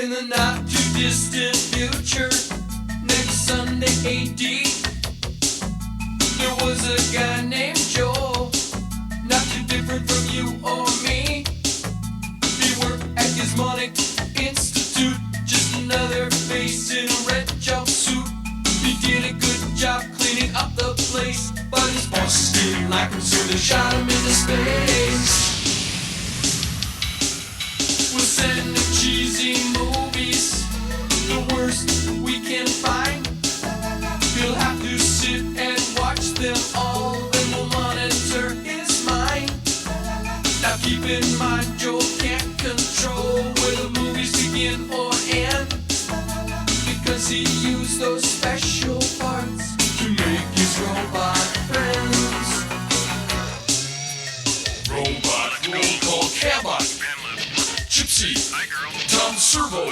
In the not too distant future, next Sunday AD, there was a guy named Joel, not too different from you or me. He worked at Gizmonic Institute, just another face in a red jumpsuit. He did a good job cleaning up the place, but his bosses didn't like him, so they shot him into space. We'll send him cheesy movies, the worst we can find. He'll have to sit and watch them all, then we'll monitor his mind. Now keep in mind, Joel can't control where the movies begin or end, because he used those special parts to make his robot friends. Robot roll call Cabot, Gypsy, Tom Servo,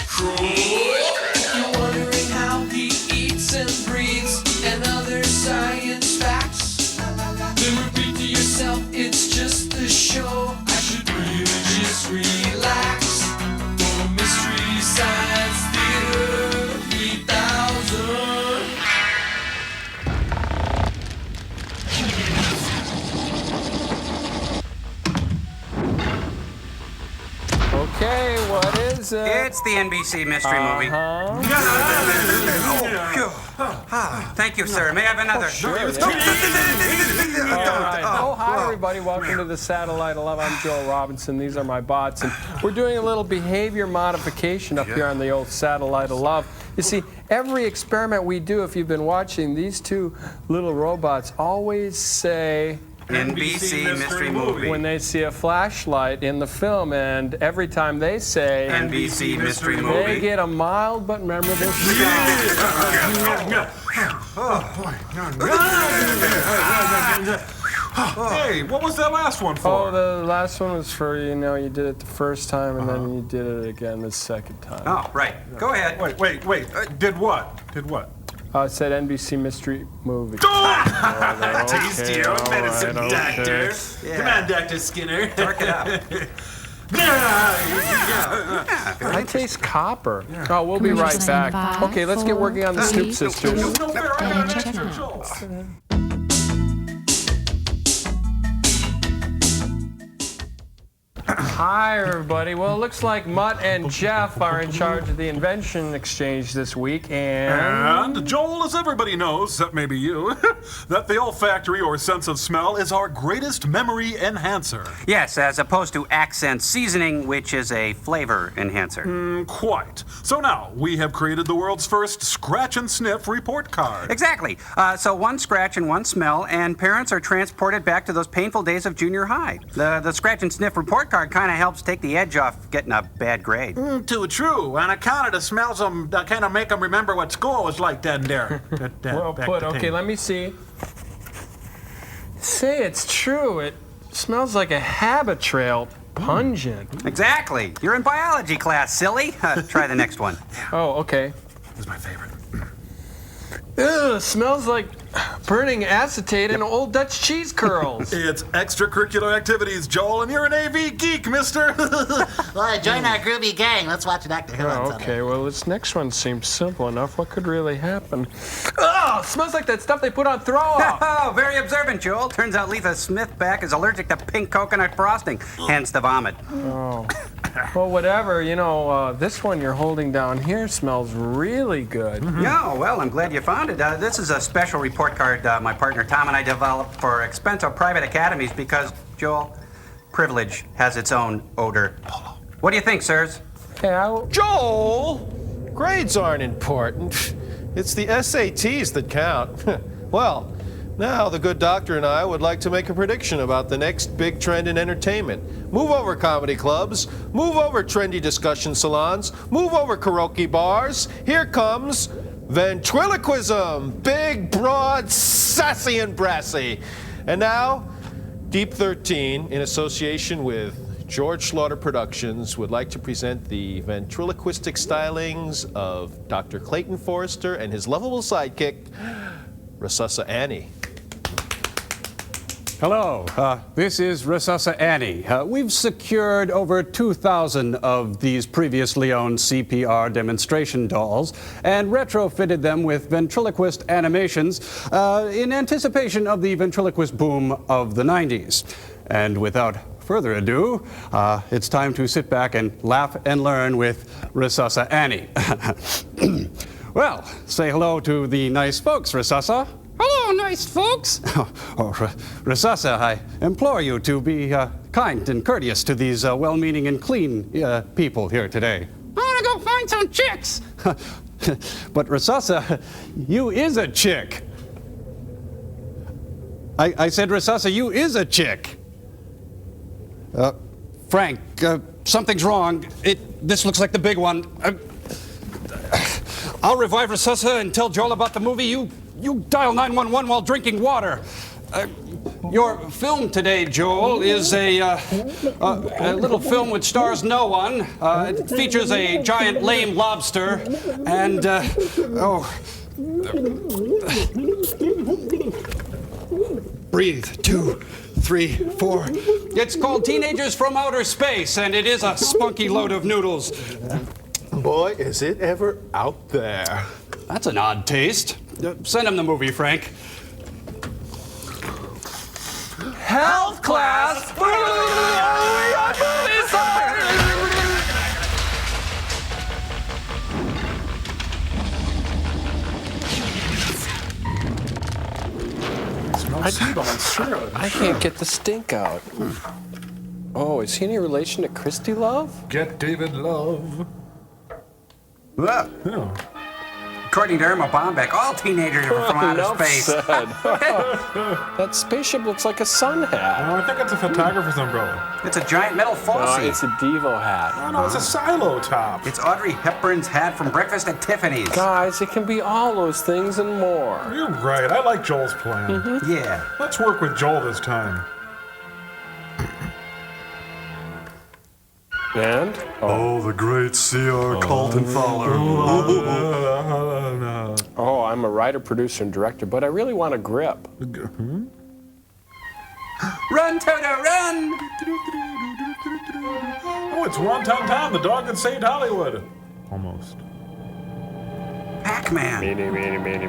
Croy. If you're wondering how he eats and breathes and other science facts, then repeat to yourself, it's just a show. I should really just relax. For Mystery Science Theater 3000. Okay, what is it? It's the NBC mystery movie. Thank you, sir. May I have another? Sure. All right. Oh, hi, everybody. Welcome to the Satellite of Love. I'm Joel Robinson. These are my bots. And we're doing a little behavior modification up here on the old Satellite of Love. You see, every experiment we do, if you've been watching, these two little robots always say NBC mystery movie. when they see a flashlight in the film, and every time they say NBC mystery they movie. get a mild but memorable shock. Hey, what was that last one for? Oh, the last one was for, you know, you did it the first time and then you did it again the second time. Oh, right. Go ahead. Wait. Did what? It said NBC mystery movie. Taste your own medicine, doctor. Come on, Dr. Skinner. Work it out. I taste copper. Oh, we'll be right back. Okay, let's get working on the Snoop Sisters. No fair. I got an extra Joel. Hi, everybody. Well, it looks like Mutt and Jeff are in charge of the invention exchange this week, And Joel, as everybody knows, except maybe you, that the olfactory or sense of smell is our greatest memory enhancer. Yes, as opposed to accent seasoning, which is a flavor enhancer. Quite. So now, we have created the world's first scratch and sniff report card. Exactly. So one scratch and one smell, and parents are transported back to those painful days of junior high. The scratch and sniff report card kind of helps take the edge off getting a bad grade. Too true. On account of the smells, that kind of make them remember what school was like then there. well put. Okay, let me see. Say it's true. It smells like a habit trail. Pungent. Exactly. You're in biology class, silly. Try the next one. Oh, okay. This is my favorite. Ugh, smells like burning acetate and old Dutch cheese curls. It's extracurricular activities, Joel, and you're an AV geek, mister. Well, join our groovy gang. Let's watch Dr. Who on Sunday. Okay, well, this next one seems simple enough. What could really happen? Oh, smells like that stuff they put on throw-off. Oh, very observant, Joel. Turns out Letha Smithback is allergic to pink coconut frosting, hence the vomit. Oh. Well, whatever. You know, this one you're holding down here smells really good. Yeah, well, I'm glad you found it. This is a special report card my partner Tom and I developed for expensive private academies because, Joel, privilege has its own odor. What do you think, sirs? Yeah, Joel! Grades aren't important. It's the SATs that count. Well, now the good doctor and I would like to make a prediction about the next big trend in entertainment. Move over comedy clubs, move over trendy discussion salons, move over karaoke bars. Here comes ventriloquism. Big, broad, sassy, and brassy. And now, Deep 13, in association with George Slaughter Productions, would like to present the ventriloquistic stylings of Dr. Clayton Forrester and his lovable sidekick, Rasussa Annie. Hello, this is Resusci Annie. We've secured over 2,000 of these previously owned CPR demonstration dolls and retrofitted them with ventriloquist animations in anticipation of the ventriloquist boom of the 90s. And without further ado, it's time to sit back and laugh and learn with Resusci Annie. Well, say hello to the nice folks, Resusci. Hello, nice folks. Resusci, I implore you to be kind and courteous to these well-meaning and clean people here today. I want to go find some chicks. But Resusci, you is a chick. I said, Resusci, you is a chick. Frank, something's wrong. This looks like the big one. I'll revive Resusci and tell Joel about the movie. You dial 911 while drinking water. Your film today, Joel, is a little film which stars no one. It features a giant lame lobster and, breathe, 2, 3, 4. It's called Teenagers from Outer Space, and it is a spunky load of noodles. Boy, is it ever out there. That's an odd taste. Send him the movie, Frank. Health class! I can't get the stink out. Oh, is he any relation to Christy Love? Get David Love. Look, Yeah. according to Irma Bombeck, all teenagers are from outer Enough space. said. That spaceship looks like a sun hat. Oh, I think it's a photographer's umbrella. It's a giant metal No, falsie. it's a Devo hat. Oh, no, it's a silo top. It's Audrey Hepburn's hat from Breakfast at Tiffany's. Guys, it can be all those things and more. You're right. I like Joel's plan. Yeah. Let's work with Joel this time. And? Oh, the great C.R. Carlton Fowler. Oh, I'm a writer, producer, and director, but I really want a grip. Run, Toto, run! Oh, it's Wonton the dog that saved Hollywood. Almost. Pac-Man. Meanie.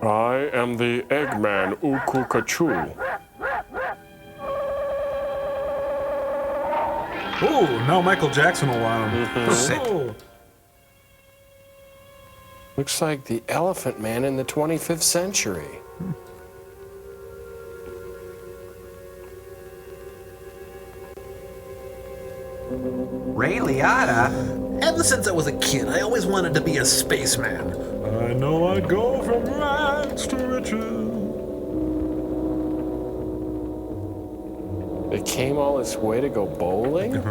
I am the Eggman Ukukachu. Ooh, now Michael Jackson will want him. Sick. Oh. Looks like the Elephant Man in the 25th century. Ray Liotta? Ever since I was a kid, I always wanted to be a spaceman. I know I'd go from rags to riches. They came all this way to go bowling?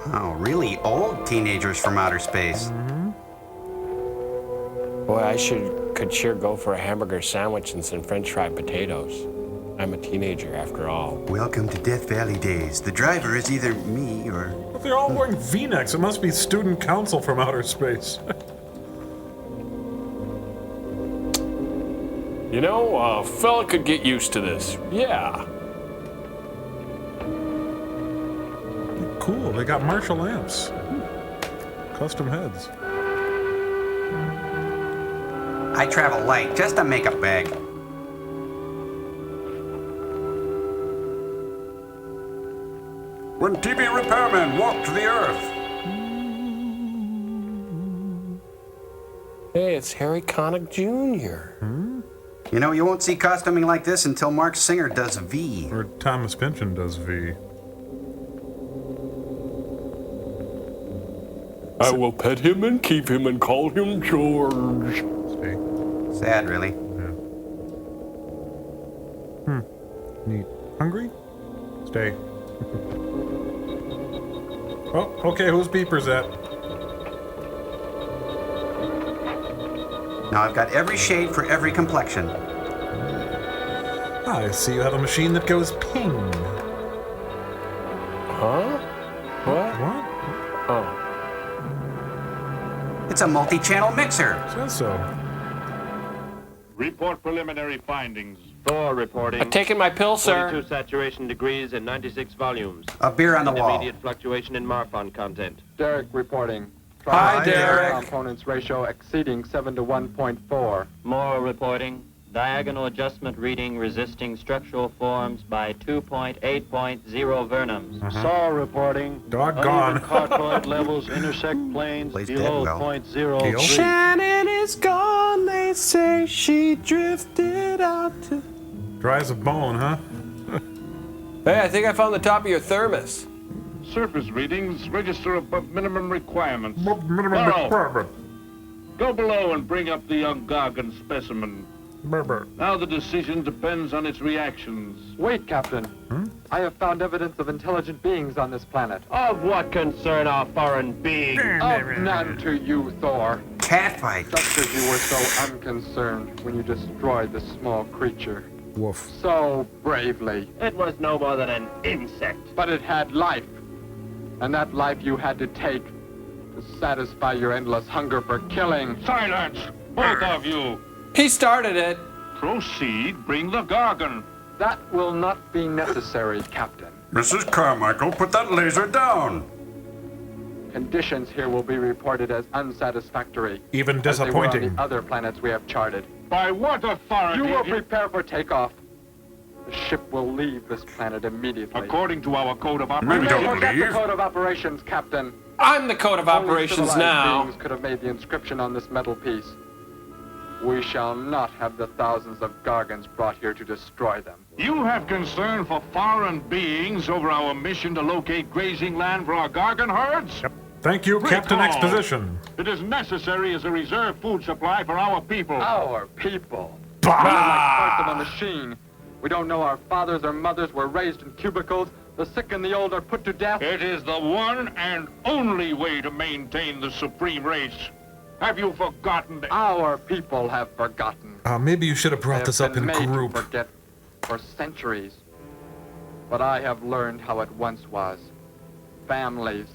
Wow, really old teenagers from outer space. Boy, I could sure go for a hamburger sandwich and some French fried potatoes. I'm a teenager after all. Welcome to Death Valley Days. The driver is either me or... If they're all wearing V-necks, it must be student council from outer space. You know, a fella could get used to this. Yeah. Cool, they got Marshall lamps. Custom heads. I travel light, just a makeup bag. When TV repairmen walk to the earth. Hey, it's Harry Connick Jr. You know, you won't see costuming like this until Mark Singer does V. Or Thomas Pynchon does V. I will pet him and keep him and call him George. See? Sad, really. Yeah. Neat. Hungry? Stay. Oh, okay, whose beeper's that? Now I've got every shade for every complexion. I see you have a machine that goes ping. Huh? What? What? Oh. It's a multi-channel mixer. Says so. Report preliminary findings. Thor reporting. I'm taking my pill, sir. 42 saturation degrees and 96 volumes. A beer on the wall. Intermediate fluctuation in Marfan content. Derek reporting. Hi, Derek. Components ratio exceeding 7 to 1.4. Moore reporting. Diagonal adjustment reading resisting structural forms by 2.8.0 vernums. Saw reporting. Doggone. Uneven cardboard levels intersect planes Plays below dead well. .03. Shannon is gone, they say she drifted out to... Dry as a bone, huh? Hey, I think I found the top of your thermos. Surface readings register above minimum requirements. Minimum Burrow, requirement. go below and bring up the young Gargan specimen. Now the decision depends on its reactions. Wait, Captain. I have found evidence of intelligent beings on this planet. Of what concern are foreign beings? Of none to you, Thor. Catfight. Just as you were so unconcerned when you destroyed the small creature. Woof. So bravely. It was no more than an insect. But it had life. And that life you had to take to satisfy your endless hunger for killing. Silence, both of you. He started it. Proceed, bring the Gargan. That will not be necessary, Captain. Mrs. Carmichael, put that laser down. Conditions here will be reported as unsatisfactory. Even as they were on disappointing. the other planets we have charted. By what authority? You will prepare for takeoff. The ship will leave this planet immediately. According to our code of You operations. may don't forget the leave. code of operations, Captain. I'm the code of Only operations civilized now. beings could have made the inscription on this metal piece. We shall not have the thousands of Gargans brought here to destroy them. You have concern for foreign beings over our mission to locate grazing land for our Gargan herds? Yep. Thank you, Captain Recall. Exposition. It is necessary as a reserve food supply for our people. Our people. We're like parts of a machine. We don't know our fathers or mothers were raised in cubicles. The sick and the old are put to death. It is the one and only way to maintain the supreme race. Have you forgotten that? Our people have forgotten. Maybe you should have They brought have this up been in made to group. forget for centuries. But I have learned how it once was. Families,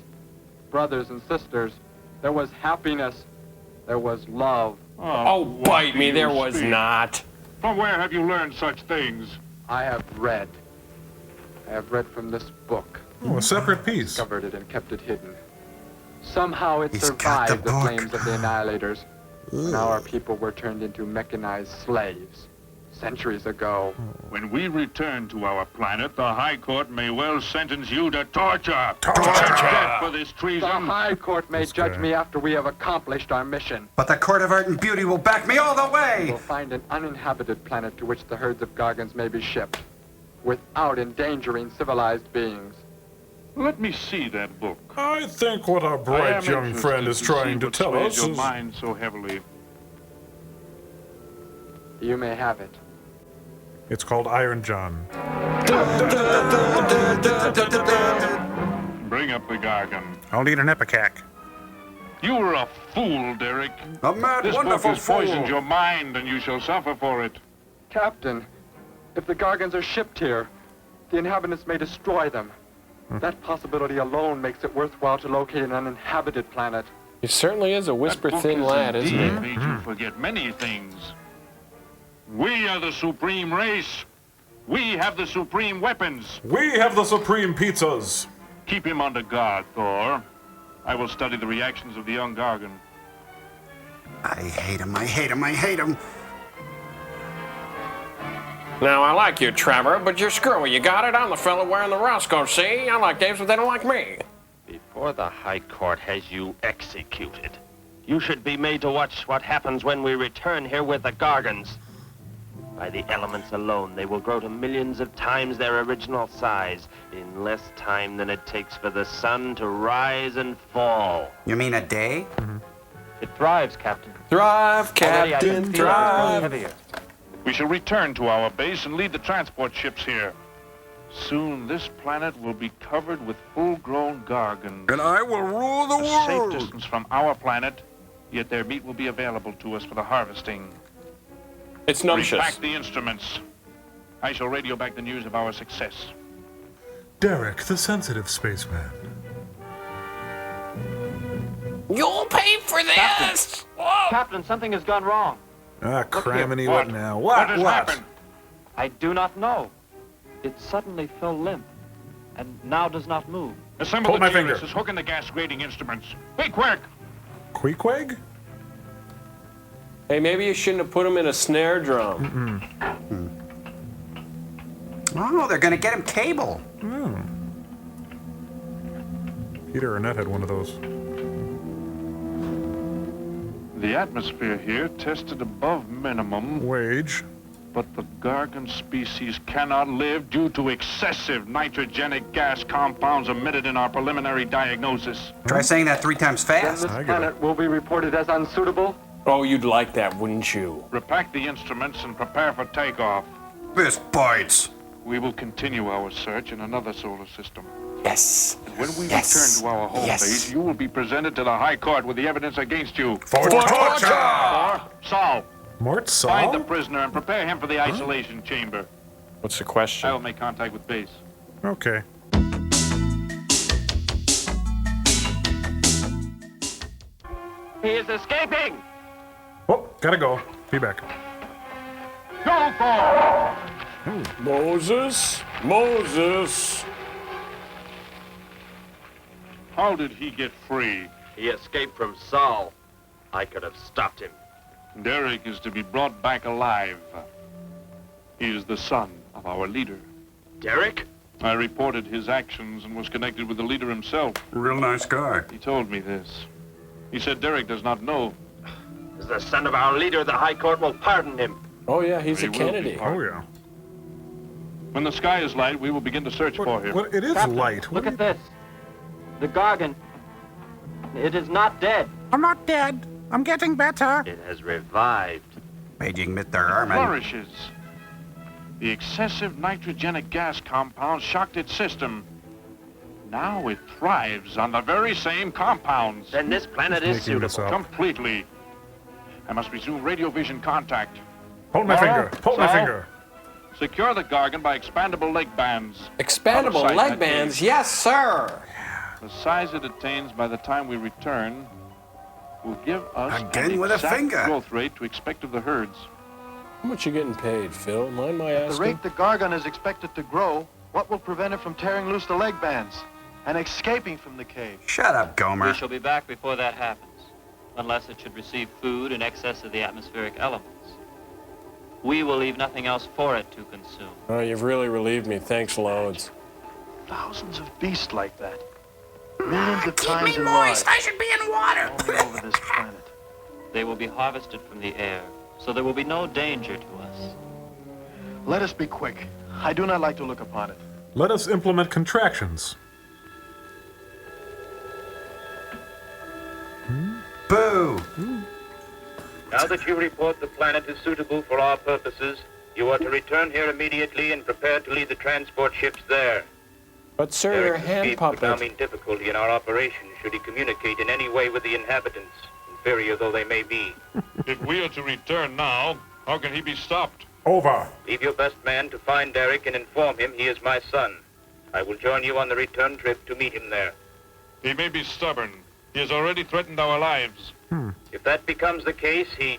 brothers and sisters. There was happiness. There was love. Oh, what bite do me, you there was speak? not. From where have you learned such things? I have read. I have read from this book. Oh, a separate piece. Discovered it and kept it hidden. Somehow it He's got survived the the book. flames of the Annihilators. When our people were turned into mechanized slaves. Centuries ago. When we return to our planet, the High Court may well sentence you to torture. Death for this The treason. High Court may judge me after we have accomplished our mission. But the Court of Art and Beauty will back me all the way. We'll find an uninhabited planet to which the herds of Gargans may be shipped, without endangering civilized beings. Let me see that book. I think what our I bright am young interested friend is trying see to what tell swayed us your is... mind so heavily. You may have it. It's called Iron John. Bring up the Gargan. I'll need an ipecac. You were a fool, Derek. A mad, This book wonderful has poisoned fool. your mind, and you shall suffer for it. Captain, if the Gargans are shipped here, the inhabitants may destroy them. That possibility alone makes it worthwhile to locate an uninhabited planet. He certainly is a That book whisper-thin has lad, isn't indeed he? made you forget many things. We are the supreme race. We have the supreme weapons. We have the supreme pizzas. Keep him under guard, Thor. I will study the reactions of the young Gargan. I hate him, I hate him, I hate him. Now, I like you, Trevor, but you're screwy. You got it? I'm the fella wearing the Roscoe, see? I like Daves, but they don't like me. Before the High Court has you executed, you should be made to watch what happens when we return here with the Gargans. By the elements alone, they will grow to millions of times their original size in less time than it takes for the sun to rise and fall. You mean a day? It thrives, Captain. Thrive, Already I Captain, can feel it's growing thrive. heavier. We shall return to our base and lead the transport ships here. Soon, this planet will be covered with full-grown Gargans. And I will rule the A safe world. distance from our planet, yet their meat will be available to us for the harvesting. It's Bring numptious. back the instruments. I shall radio back the news of our success. Derek, the sensitive spaceman. You'll pay for this! Whoa. Captain, something has gone wrong. Ah, Look here. criminy, what now? What has What? happened? I do not know. It suddenly fell limp, and now does not move. Assemble Hold the my finger. gearless, hook in the gas grading instruments. Be quick! Queequeg? Hey, maybe you shouldn't have put him in a snare drum. Oh, they're gonna get him cable. Peter Arnett had one of those. The atmosphere here tested above minimum, Wage. but the Gargan species cannot live due to excessive nitrogenic gas compounds emitted in our preliminary diagnosis. Try saying that 3 times Then fast. this I get planet will be reported as unsuitable. Oh, you'd like that, wouldn't you? Repack the instruments and prepare for takeoff. This bites. We will continue our search in another solar system. Yes. And when we Yes. return to our home Yes. base, you will be presented to the High Court with the evidence against you. For torture! Saul, Mort find the Saul? prisoner and prepare him for the isolation chamber. What's the I question? will make contact with base. Okay. He is escaping! Oh, gotta go. Be back. Go for! Moses? Moses! How did he get free? He escaped from Saul. I could have stopped him. Derek is to be brought back alive. He is the son of our leader. Derek? I reported his actions and was connected with the leader himself. Real nice guy. He told me this. He said Derek does not know. As the son of our leader, the High Court will pardon him. Oh, yeah, he's He a will be Kennedy. pardoned. Oh, yeah. When the sky is light, we will begin to search for him. What, it is Captain, light. Look at this. The Gargan. It is not dead. I'm not dead. I'm getting better. It has revived. Paging Mr. Armin. Flourishes. The excessive nitrogenic gas compound shocked its system. Now it thrives on the very same compounds. Then this planet is Making this suitable. up. Completely. I must resume radio vision contact. Hold my finger. Hold my Saul? finger. Secure the Gargan by expandable leg bands. Expandable Out of sight, leg that bands? is. Yes, sir! The size it attains by the time we return will give us Again an with a exact finger. growth rate to expect of the herds. How much you getting paid, Phil? Mind my At the asking? rate the Gargan is expected to grow, what will prevent it from tearing loose the leg bands and escaping from the cave? Shut up, Gomer. We shall be back before that happens, unless it should receive food in excess of the atmospheric elements. We will leave nothing else for it to consume. Oh, you've really relieved me. Thanks loads. Thousands of beasts like that. Millions of Keep times me in moist. lives I should be in water. all over this planet. They will be harvested from the air, so there will be no danger to us. Let us be quick. I do not like to look upon it. Let us implement contractions. Boo! Now that you report the planet is suitable for our purposes, you are to return here immediately and prepare to lead the transport ships there. But, sir, you're a Derek's hand escape would now puppet. mean difficulty in our operation should he communicate in any way with the inhabitants, inferior though they may be. If we are to return now, how can he be stopped? Over. Leave your best man to find Derek and inform him he is my son. I will join you on the return trip to meet him there. He may be stubborn. He has already threatened our lives. If that becomes the case, he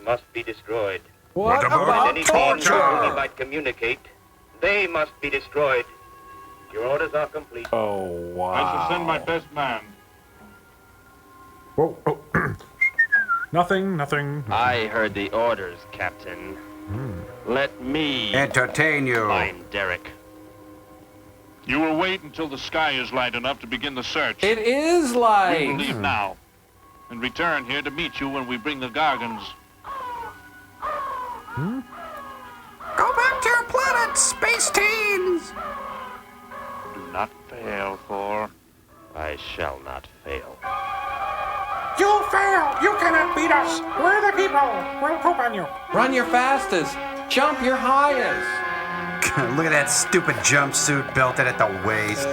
must be destroyed. What And about any beings with whom he torture? might communicate, they must be destroyed. Your orders are complete. Oh, wow. I shall send my best man. Whoa. Oh. Nothing. I heard the orders, Captain. Let me Entertain you. find Derek. You will wait until the sky is light enough to begin the search. It is We will light. leave now and return here to meet you when we bring the Gargans. Go back to your planet, space teens! Do not fail, Thor. I shall not fail. You fail! You cannot beat us! We're the people! We'll poop on you! Run your fastest. Jump your highest. Look at that stupid jumpsuit belted at the waist.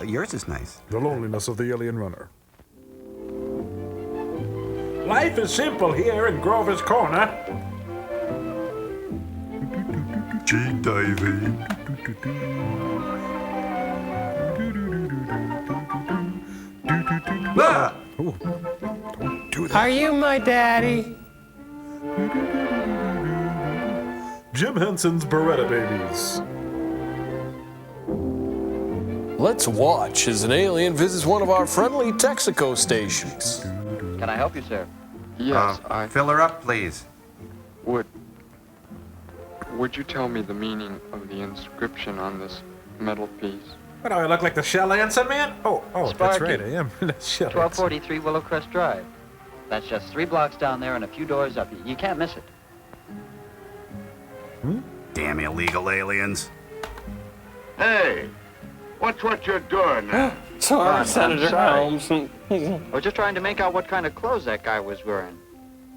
Yours is nice. The loneliness of the alien runner. Life is simple here in Grover's Corner. Gee, Davy. Ah! Don't do that. Are you my daddy? Jim Henson's Beretta Babies. Let's watch as an alien visits one of our friendly Texaco stations. Can I help you, sir? Yes, fill her up, please. Would you tell me the meaning of the inscription on this metal piece? What do I look like, the Shell Anson man? Oh, that's Sparky. right, I am the Shell 1243 Willowcrest Drive. That's just 3 blocks down there and a few doors up. You can't miss it. Damn illegal aliens. Hey, watch what you're doing now. Sorry, I'm Senator sorry. Holmes. I was just trying to make out what kind of clothes that guy was wearing.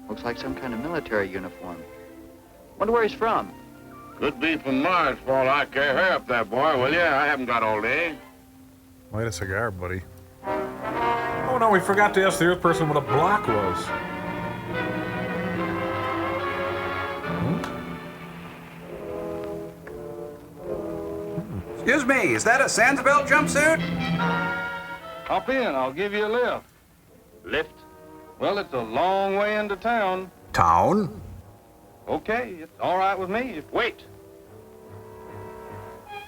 Looks like some kind of military uniform. Wonder where he's from. Could be from Mars for all I care. Hurry up there, boy, will you? I haven't got all day. Light a cigar, buddy. Oh no, we forgot to ask the Earth person what a block was. Excuse me, is that a Sandsville jumpsuit? Hop in, I'll give you a lift. Lift? Well, it's a long way into town. Town? Okay, it's all right with me. Wait!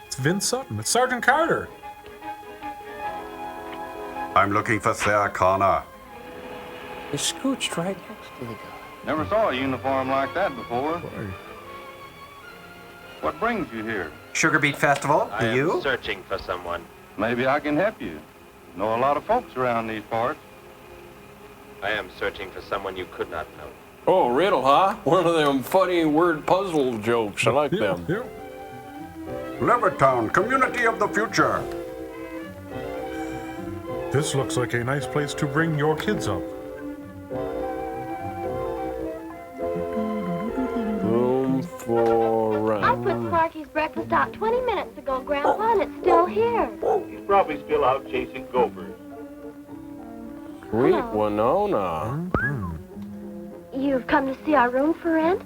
It's Vince Sutton. It's Sergeant Carter. I'm looking for Sarah Connor. He scooched right next to the guy. Never saw a uniform like that before. What brings you here? Sugar Beet Festival, I am you? searching for someone. Maybe I can help you. Know a lot of folks around these parts. I am searching for someone you could not know. Oh, riddle, huh? One of them funny word puzzle jokes. I like them. Levittown, community of the future. This looks like a nice place to bring your kids up. Room for rent. I put Sparky's breakfast out 20 minutes ago, Grandpa, and it's still here. He's probably still out chasing gophers. Sweet Winona. You've come to see our room for rent?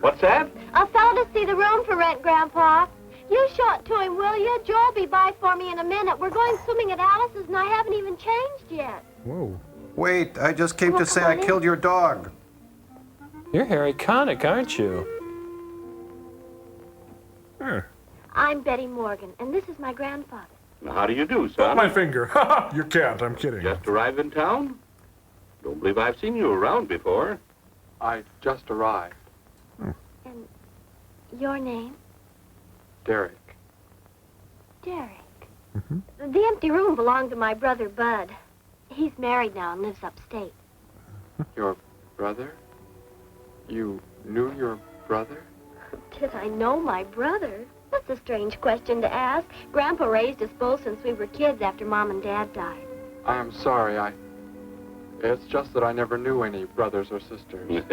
What's that? A fellow to see the room for rent, Grandpa. You show it to him, will you? Joe'll be by for me in a minute. We're going swimming at Alice's, and I haven't even changed yet. Whoa. Wait, I just came Well, to say come I on in. killed your dog. You're Harry Connick, aren't you? I'm Betty Morgan, and this is my grandfather. How do you do, Stop son? my finger. You can't, I'm kidding. Just arrived in town? Don't believe I've seen you around before. I just arrived. And your name? Derek. Derek. The empty room belonged to my brother, Bud. He's married now and lives upstate. Your brother? You knew your brother? Did I know my brother? That's a strange question to ask. Grandpa raised us both since we were kids after Mom and Dad died. I am sorry, It's just that I never knew any brothers or sisters.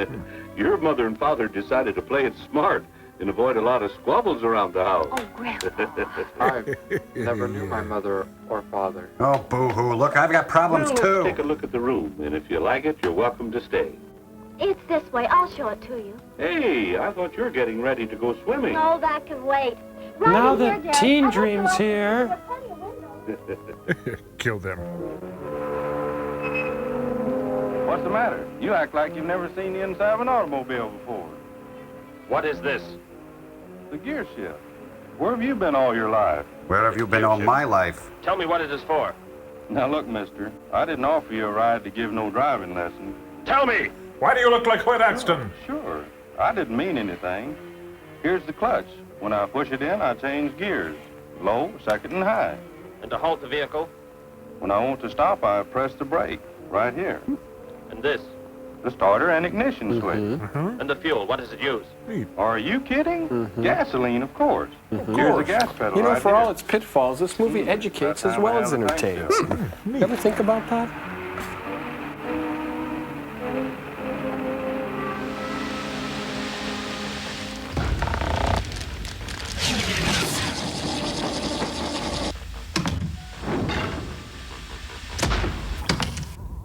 Your mother and father decided to play it smart and avoid a lot of squabbles around the house. Oh, Grandpa. I never knew my mother or father. Oh, boo-hoo. Look, I've got problems, Well, too. let's take a look at the room, and if you like it, you're welcome to stay. It's this way. I'll show it to you. Hey, I thought you were getting ready to go swimming. No, that can wait. Right Now in here, that Derek. Teen I won't Dream's go- here. There are plenty of windows. Kill them. What's the matter? You act like you've never seen the inside of an automobile before. What is this? The gear shift. Where have you been all your life? Where have you been all my life? Tell me what it is for. Now look, mister, I didn't offer you a ride to give no driving lesson. Tell me! Why do you look like Clint Axton? Sure, I didn't mean anything. Here's the clutch. When I push it in, I change gears. Low, second, and high. And to halt the vehicle? When I want to stop, I press the brake, right here. And this? The starter and ignition switch. And the fuel, what does it use? Are you kidding? Gasoline, of course. Here's the gas pedal You know, right for here. all its pitfalls, this movie educates as well as entertains. Ever think about that?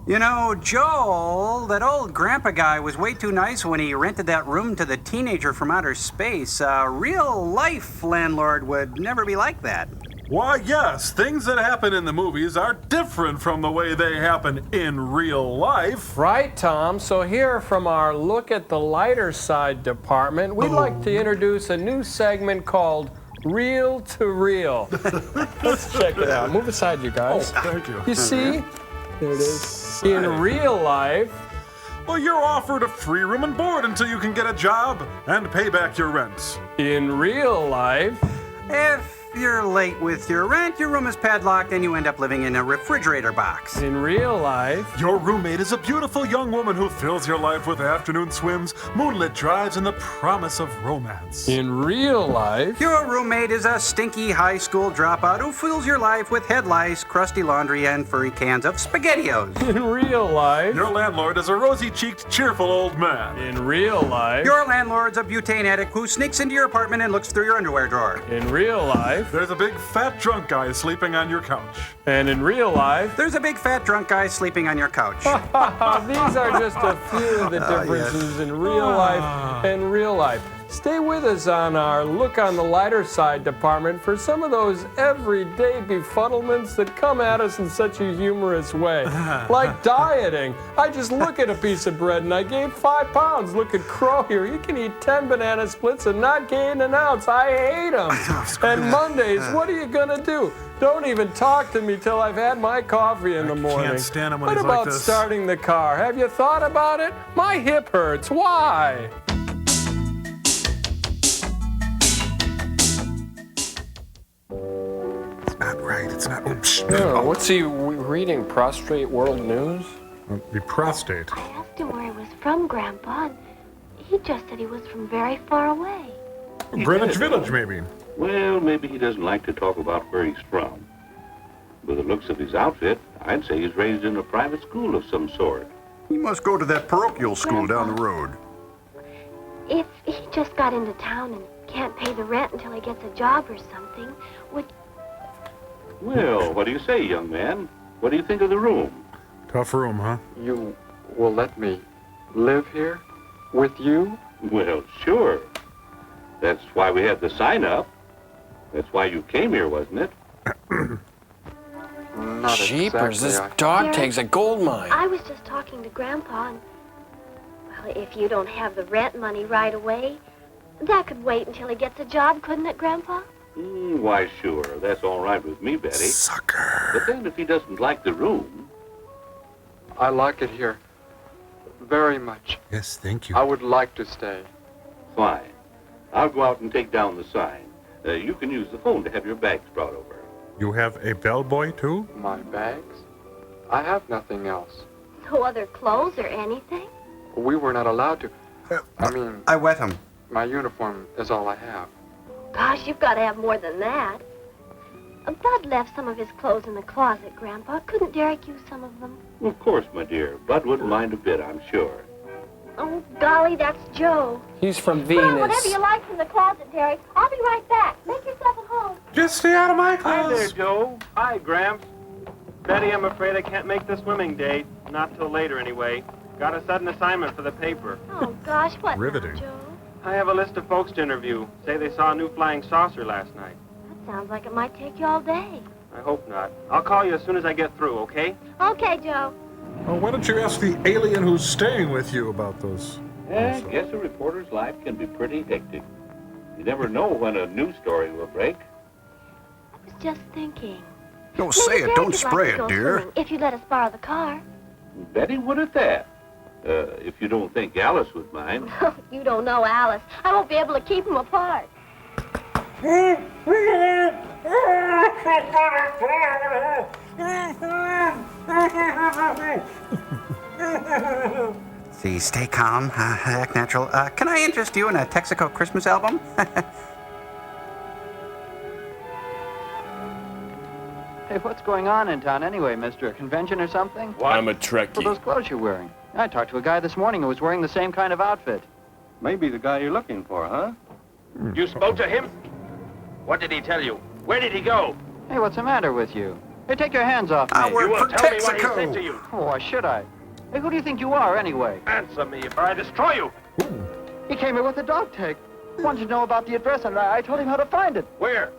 You know, Joel, that old grandpa guy was way too nice when he rented that room to the teenager from outer space. A real-life landlord would never be like that. Why, yes, things that happen in the movies are different from the way they happen in real life. Right, Tom. So here from our Look at the Lighter Side department, we'd like to introduce a new segment called Reel to Reel. Let's check it out. Move aside, you guys. Oh, thank you. You see? There it is. In real life, well, you're offered a free room and board until you can get a job and pay back your rent. In real life, if you're late with your rent, your room is padlocked, and you end up living in a refrigerator box. In real life, your roommate is a beautiful young woman who fills your life with afternoon swims, moonlit drives, and the promise of romance. In real life, your roommate is a stinky high school dropout who fills your life with head lice, crusty laundry, and furry cans of SpaghettiOs. In real life, your landlord is a rosy-cheeked, cheerful old man. In real life, your landlord's a butane addict who sneaks into your apartment and looks through your underwear drawer. In real life, there's a big fat drunk guy sleeping on your couch. And in real life, there's a big fat drunk guy sleeping on your couch. These are just a few of the differences in real life and real life. Stay with us on our Look on the Lighter Side department for some of those everyday befuddlements that come at us in such a humorous way. Like dieting. I just look at a piece of bread and I gained 5 pounds. Look at Crow here. He can eat 10 banana splits and not gain an ounce. I hate him. And Mondays, what are you going to do? Don't even talk to me till I've had my coffee in the morning. I can't stand him when what he's about like this. starting the car? Have you thought about it? My hip hurts. Why? Not right. It's not. Oops. No, what's he reading? Prostrate World News? The prostate. I asked him where he was from, Grandpa, and he just said he was from very far away. Greenwich Village, maybe. Well, maybe he doesn't like to talk about where he's from. With the looks of his outfit, I'd say he's raised in a private school of some sort. He must go to that parochial school down the road. If he just got into town and can't pay the rent until he gets a job or something, would... Well, what do you say, young man? What do you think of the room? Tough room, huh? You will let me live here with you? Well, sure. That's why we had the sign up. That's why you came here, wasn't it? Not Jeepers, exactly. this dog takes a gold mine. I was just talking to Grandpa, and... Well, if you don't have the rent money right away, that could wait until he gets a job, couldn't it, Grandpa? Why, sure. That's all right with me, Betty. Sucker. But then if he doesn't like the room... I like it here very much. Yes, thank you. I would like to stay. Fine. I'll go out and take down the sign. You can use the phone to have your bags brought over. You have a bellboy, too? My bags? I have nothing else. No other clothes or anything? We were not allowed to. I wet him. My uniform is all I have. Gosh, you've got to have more than that. Bud left some of his clothes in the closet, Grandpa. Couldn't Derek use some of them? Well, of course, my dear. Bud wouldn't mind a bit, I'm sure. Oh, golly, that's Joe. He's from Well, Venus. whatever you like from the closet, Derek. I'll be right back. Make yourself at home. Just stay out of my Hi clothes. there, Joe. Hi, Gramps. Betty, I'm afraid I can't make the swimming date. Not till later, anyway. Got a sudden assignment for the paper. Oh, gosh, what Riveting. now, Joe? I have a list of folks to interview. Say they saw a new flying saucer last night. That sounds like it might take you all day. I hope not. I'll call you as soon as I get through, okay? Okay, Joe. Well, why don't you ask the alien who's staying with you about those? I guess a reporter's life can be pretty hectic. You never know when a news story will break. I was just thinking. Don't Maybe say it, Derek don't would spray like to it, go dear. swimming, if you let us borrow the car. Betty would at that. If you don't think Alice would mind. You don't know Alice. I won't be able to keep them apart. See, stay calm, act natural. Can I interest you in a Texaco Christmas album? Hey, what's going on in town anyway, mister? A convention or something? I'm a For Trekkie. those clothes you're wearing. I talked to a guy this morning who was wearing the same kind of outfit. Maybe the guy you're looking for, huh? You spoke to him? What did he tell you? Where did he go? Hey, what's the matter with you? Hey, take your hands off I me. work You will for tell me what he said to Texaco. you. Oh, why should I? Hey, who do you think you are, anyway? Answer me or I destroy you. He came here with a dog tag. Wanted to know about the address, and I told him how to find it. Where?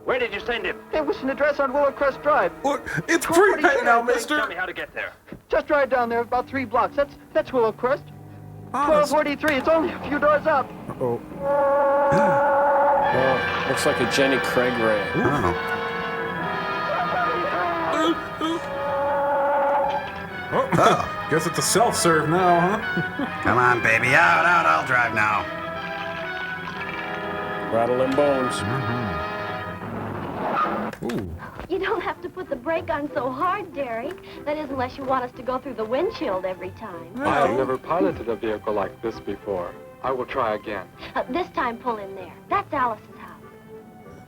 Where did you send him? It was an address on Willow Crest Drive. Look, it's prepaid now, mister. Tell me how to get there. Just right down there, about 3 blocks. That's Willow Crest. Honest. 1243. It's only a few doors up. Oh. Oh, looks like a Jenny Craig rant. Oh, guess it's a self-serve now, huh? Come on, baby. Out, I'll drive now. Rattling bones. Ooh. You don't have to put the brake on so hard, Derek. That is, unless you want us to go through the windshield every time. I have never piloted a vehicle like this before. I will try again. This time, pull in there. That's Alice's house.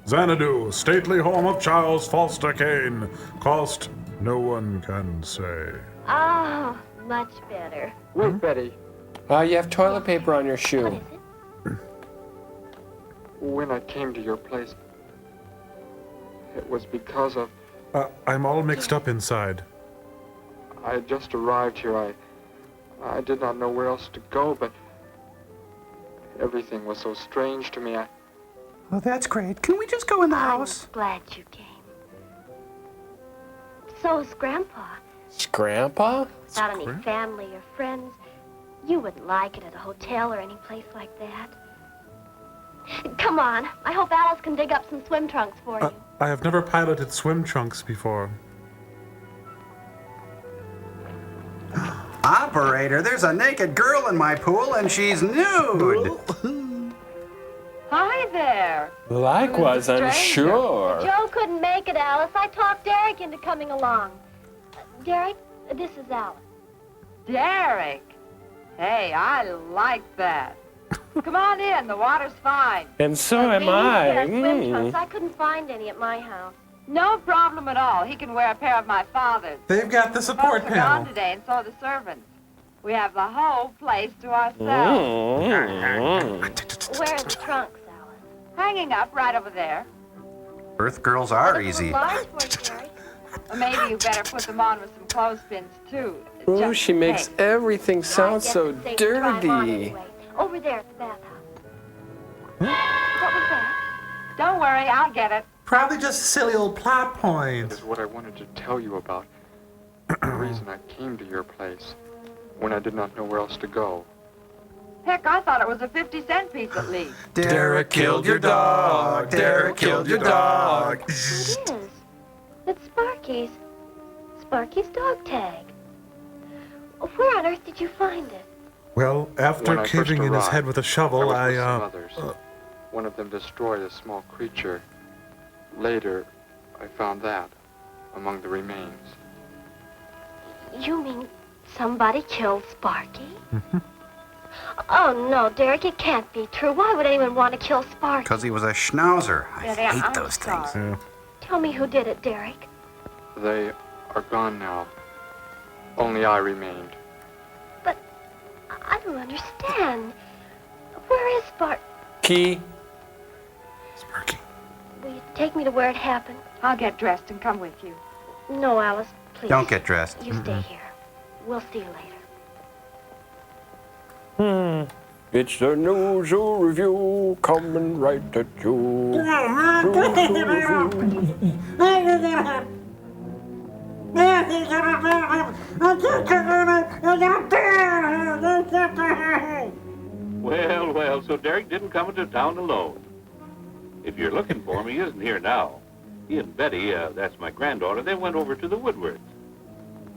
Xanadu, stately home of Charles Foster Kane. Cost no one can say. Oh, much better. Wait, Betty. You have toilet paper on your shoe. When I came to your place, it was because of... I'm all mixed up inside. I had just arrived here. I did not know where else to go, but everything was so strange to me. Oh, that's great. Can we just go in the house? I'm glad you came. So is Grandpa. It's Grandpa? Without any family or friends, you wouldn't like it at a hotel or any place like that. Come on. I hope Alice can dig up some swim trunks for you. I have never piloted swim trunks before. Operator, there's a naked girl in my pool and she's nude. Hi there. Likewise, I'm sure. Joe couldn't make it, Alice. I talked Derek into coming along. Derek, this is Alice. Derek. Hey, I like that. Come on in. The water's fine. And so am We need to I. get swim trunks. I couldn't find any at my house. No problem at all. He can wear a pair of my father's. They've got the support Folks are gone panel. today, and so are the servants. We have the whole place to ourselves. Where are the trunks, Alice? Hanging up right over there. Earth girls are easy. Large for you, Derek. Or maybe you better put them on with some clothespins, too. Ooh, Just she in makes case. everything sound so It's safe to try 'em on dirty. anyway. Over there at the bathhouse. What was that? Don't worry, I'll get it. Probably just a silly old plot point. Is what I wanted to tell you about. The reason I came to your place when I did not know where else to go. Heck, I thought it was a 50-cent piece at least. Derek killed your dog. Derek killed your dog. It is. It's Sparky's. Sparky's dog tag. Where on earth did you find it? Well, after When I first caving in his head arrived, with a shovel, I was I, with some others. One of them destroyed a small creature. Later, I found that among the remains. You mean somebody killed Sparky? Oh, no, Derek, it can't be true. Why would anyone want to kill Sparky? Because he was a schnauzer. I Yeah, hate I'm those things. sorry. Tell me who did it, Derek. They are gone now. Only I remained. I don't understand. Where is Sparky? Key. Will you take me to where it happened? I'll get dressed and come with you. No, Alice, please. Don't get dressed. You stay here. We'll see you later. It's the news review coming right at you. Well, well, so Derek didn't come into town alone. If you're looking for him, he isn't here now. He and Betty, that's my granddaughter, they went over to the Woodwards.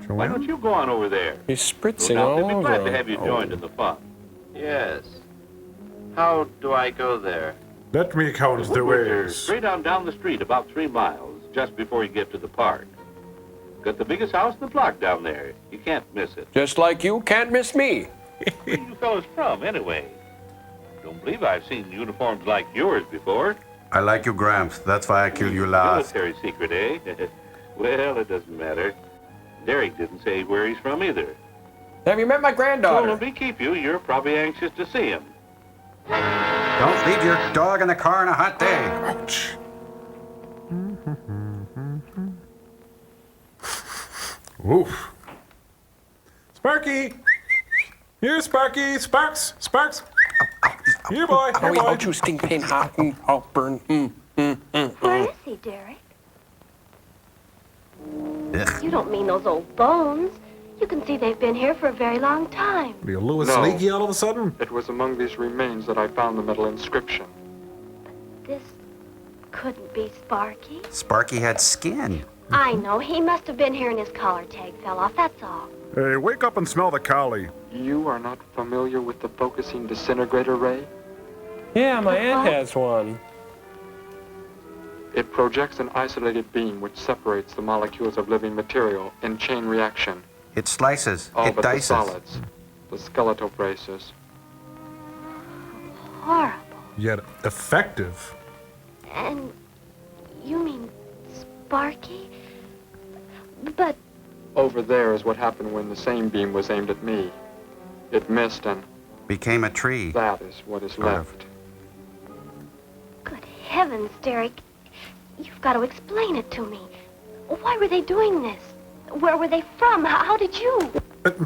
Why don't you go on over there? He's spritzing No doubt all they'd be over. glad to have you joined in the fun. Yes. How do I go there? Let me count the Woodwards are ways. straight on down the street, about 3 miles, just before you get to the park. Got the biggest house in the block down there. You can't miss it. Just like you can't miss me. Where are you fellas from, anyway? Don't believe I've seen uniforms like yours before. I like you, Gramps. That's why I killed you last. Military secret, eh? Well, it doesn't matter. Derek didn't say where he's from either. Have you met my So granddaughter? let me keep you. You're probably anxious to see him. Don't leave your dog in the car on a hot day. Ouch. Oof. Sparky! Here, Sparky! Sparks! Sparks! Here, boy! Here, Howie, boy! out you stink pain, hot, burn. Where is he, Derek? Ugh. You don't mean those old bones. You can see they've been here for a very long time. Be a Louis No. Leakey all of a sudden? It was among these remains that I found the metal inscription. This couldn't be Sparky. Sparky had skin. I know. He must have been here and his collar tag fell off, that's all. Hey, wake up and smell the collie. You are not familiar with the focusing disintegrator ray? Yeah, my aunt has one. It projects an isolated beam which separates the molecules of living material in chain reaction. It slices. All It but dices. the solids, the skeletal braces. Horrible. Yet effective. And you mean Sparky? But Over there is what happened when the same beam was aimed at me. It missed, and Became a tree. that is what is left. good heavens, Derek. You've got to explain it to me. Why were they doing this? Where were they from? How did you?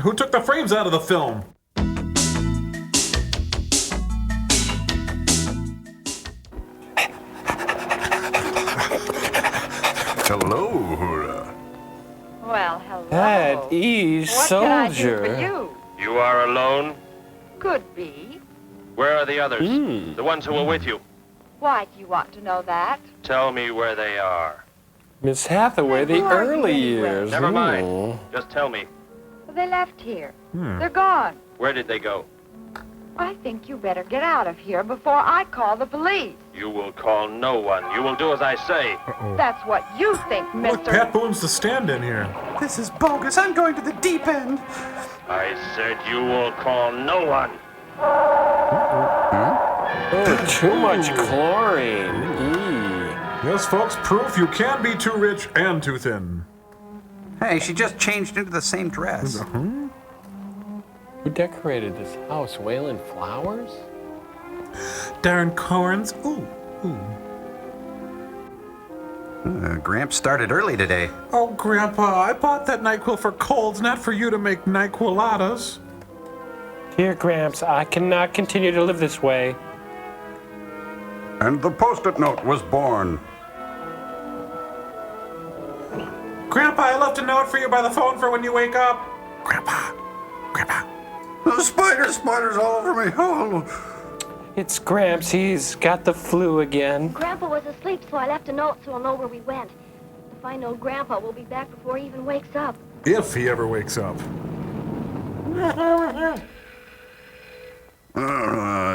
Who took the frames out of the film? Hello, Hura. Well, hello. At ease, What can I do soldier. for you? You are alone? Could be. Where are the others? The ones who were with you? Why do you want to know that? Tell me where they are. Miss Hathaway, the Who are you early anyway? years. Never mind. Ooh. Just tell me. Well, they left here. Hmm. They're gone. Where did they go? I think you better get out of here before I call the police. You will call no one. You will do as I say. That's what you think, Look, mister. Pat Boone's the stand-in here. This is bogus. I'm going to the deep end. I said you will call no one. Oh, too much chlorine. Yes, folks, proof you can be too rich and too thin. Hey, she just changed into the same dress. Who decorated this house? Wayland Flowers? Darren Corns. Ooh, ooh. Gramps started early today. Oh, Grandpa, I bought that NyQuil for colds, not for you to make NyQuiladas. Dear Gramps, I cannot continue to live this way. And the post-it note was born. Grandpa, I left a note for you by the phone for when you wake up. Grandpa. The spiders all over me. Oh. It's Gramps. He's got the flu again. Grandpa was asleep, so I left a note so he'll know where we went. If I know Grandpa, we'll be back before he even wakes up. If he ever wakes up.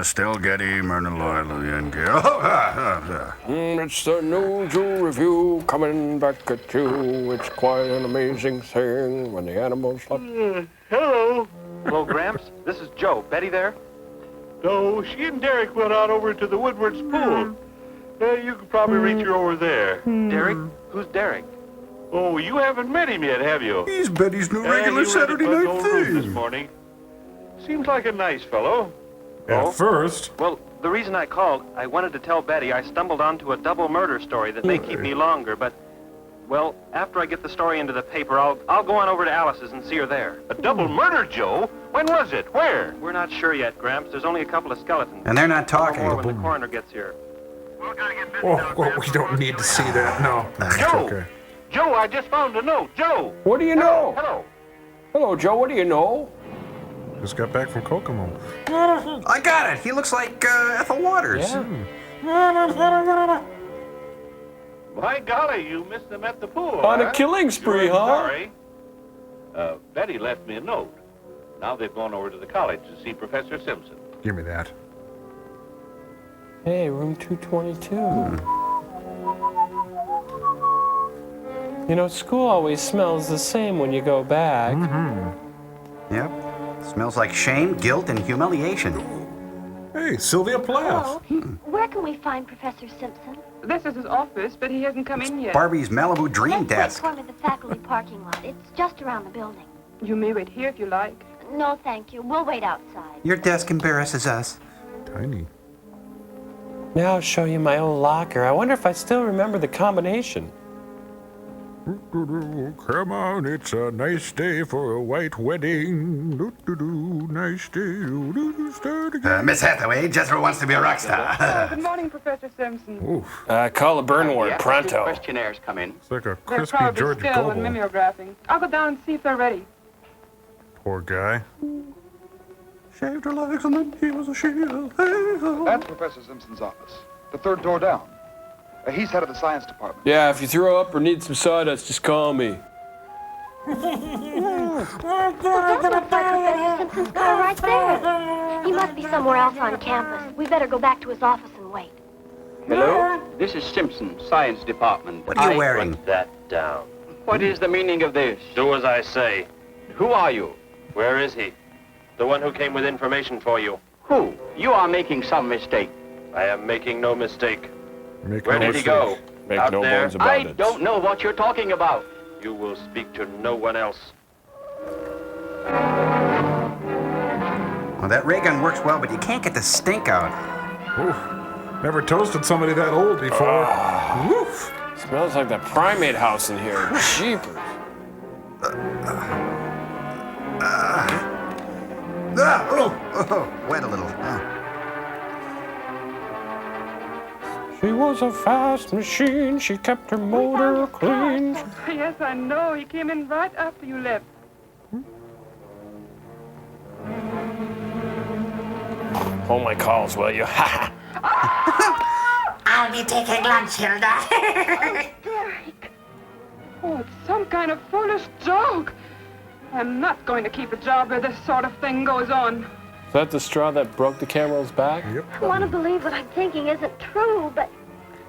Still Getty, Myrna Loyal, Yankee. It's the New Jew Review coming back at you. It's quite an amazing thing when the animals love. Hello. Hello, Gramps. This is Joe. Betty there? No, she and Derek went out over to the Woodward's pool. You could probably reach her over there. Derek? Who's Derek? Oh, you haven't met him yet, have you? He's Betty's new He regular was Saturday at Bud's night old room this thing. morning. Seems like a nice fellow. At first. Well, the reason I called, I wanted to tell Betty I stumbled onto a double murder story that may keep me longer, but, well, after I get the story into the paper, I'll go on over to Alice's and see her there. A double murder, Joe? When was it? Where? We're not sure yet, Gramps. There's only a couple of skeletons. And they're not talking. More when the coroner gets here. Oh, well, we don't need to see that. No, that's Joe! okay. Joe, I just found a note. Joe! What do you know? Hello. Hello, Joe. What do you know? Just got back from Kokomo. I got it. He looks like Ethel Waters. Yeah. My golly, you missed them at the pool. On a huh? killing spree, Sure, huh? Sorry. Betty left me a note. Now they've gone over to the college to see Professor Simpson. Give me that. Hey, room 222. You know, school always smells the same when you go back. Yep. Smells like shame, guilt, and humiliation. Hey, Sylvia Plath. Hello. Where can we find Professor Simpson? This is his office, but he hasn't come in yet. Barbie's Malibu dream Let's desk. wait for him at the faculty parking lot. It's just around the building. You may wait here if you like. No, thank you. We'll wait outside. Your desk embarrasses us. Tiny. Now I'll show you my old locker. I wonder if I still remember the combination. Come on, it's a nice day for a white wedding. Nice day. Start again. Miss Hathaway, Jethro wants to be a rock star. Good morning, Professor Simpson. Call the burn ward pronto. Questionnaires come in. It's like a They're crispy probably George still in Gobel. mimeographing. I'll go down and see if they're ready. Poor guy. Shaved her legs and then he was a shield. That's Professor Simpson's office. The third door down. He's head of the science department. Yeah, if you throw up or need some sawdust, just call me. Well, that looks like Professor Simpson's car right there. He must be somewhere else on campus. We better go back to his office and wait. Hello? This is Simpson, Science Department. What are you wearing? Put that down. What is the meaning of this? Do as I say. Who are you? Where is he? The one who came with information for you. Who? You are making some mistake. I am making no mistake. Make Where no did he mistake. go? Make Out no there? bones about I it. don't know what you're talking about. You will speak to no one else. Well, that ray gun works well, but you can't get the stink out. Oof. Never toasted somebody that old before. Woof. Smells like the primate house in here. Jeepers. Wet a little. She was a fast machine. She kept her motor clean. Yes, I know. He came in right after you left. Hold my calls, will you? Ha ha. I'll be taking lunch, Hilda. Derek. Oh, it's some kind of foolish joke. I'm not going to keep a job where this sort of thing goes on. Is that the straw that broke the camel's back? Yep. I want to believe what I'm thinking isn't true, but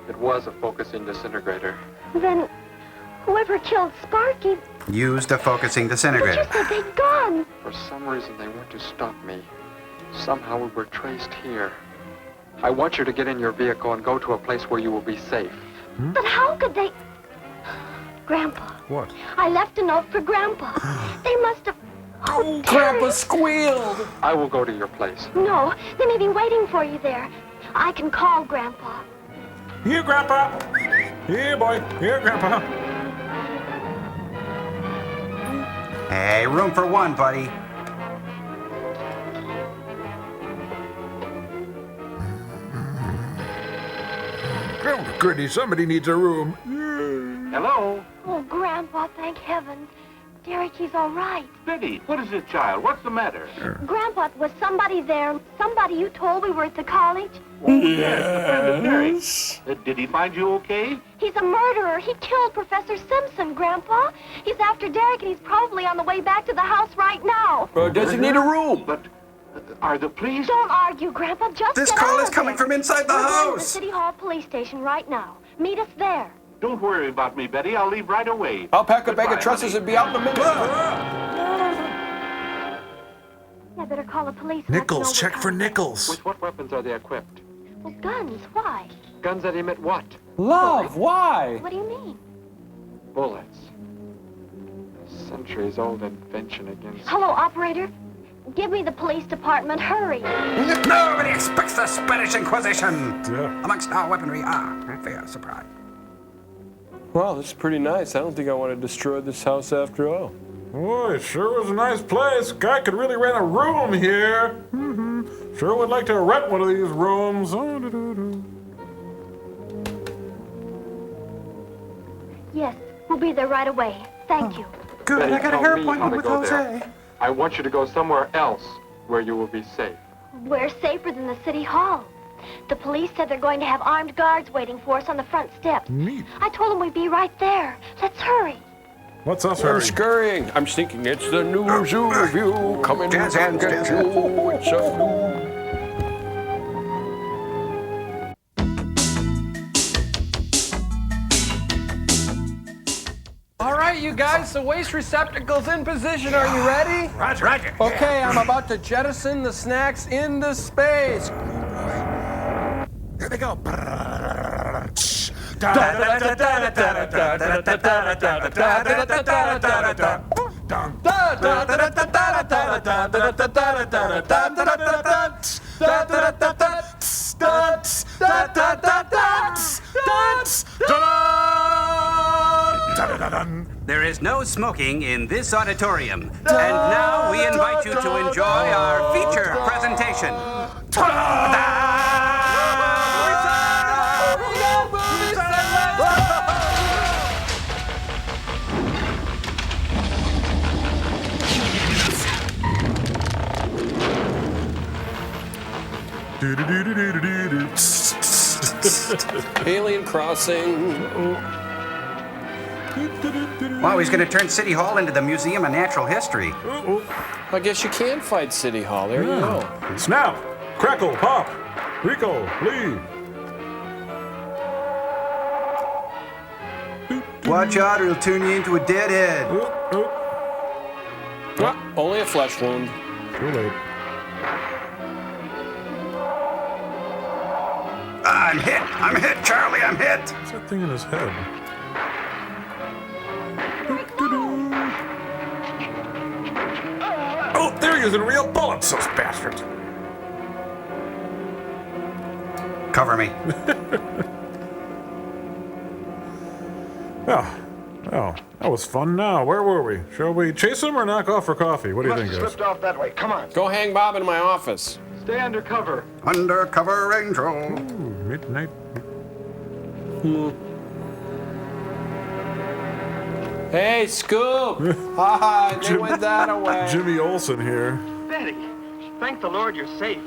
It was a focusing disintegrator. then whoever killed Sparky, Used a focusing but disintegrator. you said they'd gone. For some reason, they went to stop me. Somehow we were traced here. I want you to get in your vehicle and go to a place where you will be safe. But how could they... Grandpa, What? I left a note for Grandpa. They must have... Oh, Grandpa Derek. squealed. I will go to your place. No, they may be waiting for you there. I can call Grandpa. Here, Grandpa. Here, boy. Here, Grandpa. Hey, room for one, buddy. Oh, goody, somebody needs a room. Hello? Oh, Grandpa, thank heavens. Derek, he's all right. Betty, what is it, child? What's the matter? Grandpa, was somebody there? Somebody you told we were at the college? Yes. Did he find you okay? He's a murderer. He killed Professor Simpson, Grandpa. He's after Derek, and he's probably on the way back to the house right now. Does he need a room? But are the police? Don't argue, Grandpa. Just This get call out is of coming there. from inside the We're going to the house. City Hall police station right now. Meet us there. Don't worry about me, Betty. I'll leave right away. I'll pack a bag Goodbye, of trusses honey. and be out in a minute. I better call the police. Nichols, check for Nichols. With what weapons are they equipped? Well, guns. Why? Guns that emit what? Love, why? What do you mean? Bullets. Centuries-old invention against... Hello, operator. Give me the police department. Hurry. Nobody expects the Spanish Inquisition. Amongst our weaponry, a fair surprise. Well, this is pretty nice. I don't think I want to destroy this house after all. Boy, it sure was a nice place. Guy could really rent a room here. Sure would like to rent one of these rooms. Yes, we'll be there right away. Thank you. Good, Betty, I got a tell hair me appointment how to with go Jose. there. I want you to go somewhere else where you will be safe. We're safer than the city hall. The police said they're going to have armed guards waiting for us on the front steps. Neat. I told them we'd be right there. Let's hurry. What's us I'm hurry? scurrying. I'm thinking it's the new zoo review coming to Jazz hands, get jazz you. It's a All right, you guys, the waste receptacle's in position. Are you ready? Roger, roger. Okay, I'm about to jettison the snacks into space. Here they go. There is no smoking in this auditorium. And now we invite you to enjoy our feature presentation. Alien Crossing. Wow, he's going to turn City Hall into the Museum of Natural History. I guess you can fight City Hall. There you go. Snap, crackle, pop, Rico, leave. Watch out or he'll turn you into a deadhead. Only a flesh wound. Too late. I'm hit, Charlie, I'm hit. What's that thing in his head? Oh, they're using real bullets, those bastards. Cover me. Oh, that was fun now. Where were we? Shall we chase him or knock off for coffee? What do you think, guys? Slipped off that way. Come on. Go hang Bob in my office. Stay undercover. Undercover Angel. Ooh, midnight. Hey, Scoop! Hi, they went that away. Jimmy Olsen here. Betty, thank the Lord you're safe.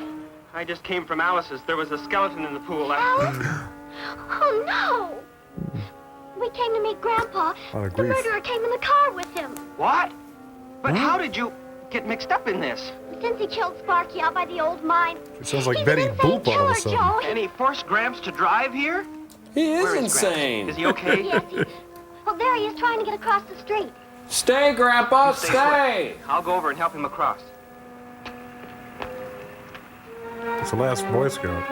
I just came from Alice's. There was a skeleton in the pool. Oh, no! We came to meet Grandpa. The grief. murderer came in the car with him. What? But how did you get mixed up in this? Since he killed Sparky out by the old mine. It sounds like He's Betty an insane Boop all of a killer, sudden. Joe. And he forced Gramps to drive here? He is Where is insane. Gramps? Is he okay? Yes, well, there he is trying to get across the street. Stay, Grandpa, You stay. put. I'll go over and help him across. It's the last Boy Scout.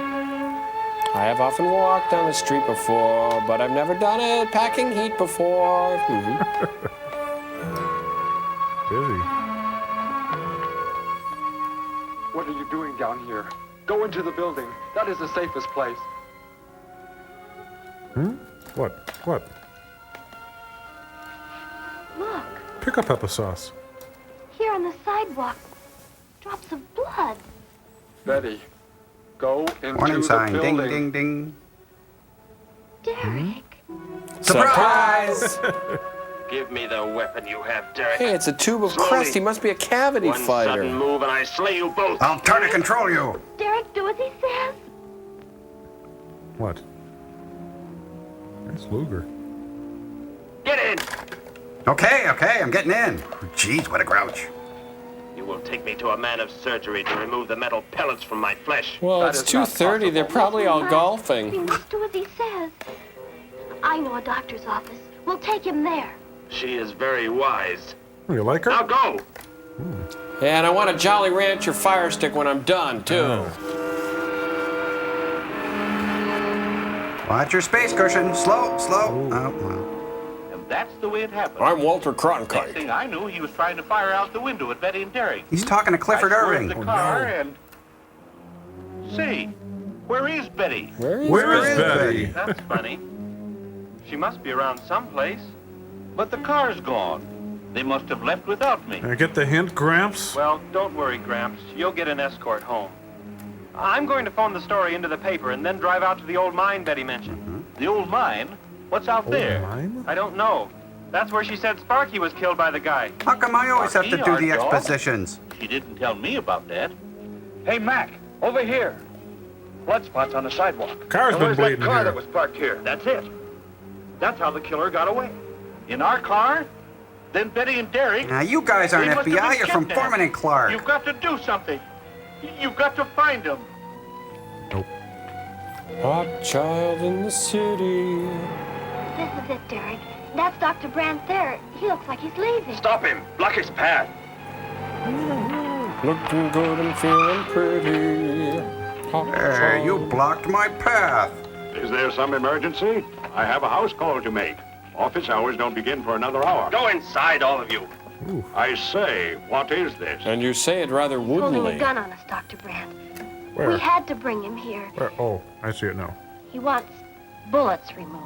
I have often walked down the street before, but I've never done it packing heat before. Busy. What are you doing down here? Go into the building. That is the safest place. What? Look, Pick up pepper sauce. here on the sidewalk. Drops of blood. Betty, go into Warning the sign. building. Ding, ding, ding. Derek. Surprise! Give me the weapon you have, Derek. Hey, it's a tube of Slowly. crust. He must be a cavity One fighter. sudden move and I slay you both. I'll try to control you. Derek, do as he says. What? That's Luger. Get in! Okay, I'm getting in. Jeez, what a grouch. You will take me to a man of surgery to remove the metal pellets from my flesh. Well, That it's is not 2:30. They're probably all We golfing. must do as he says. I know a doctor's office. We'll take him there. She is very wise. You like her? Now go! Yeah, and I want a Jolly Rancher fire stick when I'm done, too. Watch your space cushion. Slow. Oh, well. And that's the way it happened. I'm Walter Next Cronkite. thing I knew, he was trying to fire out the window at Betty and Derek. He's talking to Clifford I swerved Irving. the car and... Say, where is Betty? Where is Betty? That's funny. She must be around someplace. But the car's gone. They must have left without me. I get the hint, Gramps? Well, don't worry, Gramps. You'll get an escort home. I'm going to phone the story into the paper and then drive out to the old mine Betty mentioned. The old mine? What's out there? Mine? I don't know. That's where she said Sparky was killed by the guy. How come I always have to Sparky, do the our dog? expositions? She didn't tell me about that. Hey, Mac, over here. Blood spots on the sidewalk. Car's Now, been where's bleeding that car here. that was parked here? That's it. That's how the killer got away. In our car? Then Betty and Derek... Now, you guys aren't They must have FBI. been You're from kidnapped. Foreman and Clark. You've got to do something. You've got to find them. Hot child in the city. This is it, Derek. That's Dr. Brandt there. He looks like he's leaving. Stop him! Block his path! Looking good and feeling pretty. Hot Hey, you child. blocked my path. Is there some emergency? I have a house call to make. Office hours don't begin for another hour. Go inside, all of you. I say, what is this? And you say it rather Holding woodenly. a gun on us, Dr. Brandt. Where? We had to bring him here. Where? Oh, I see it now. He wants bullets removed.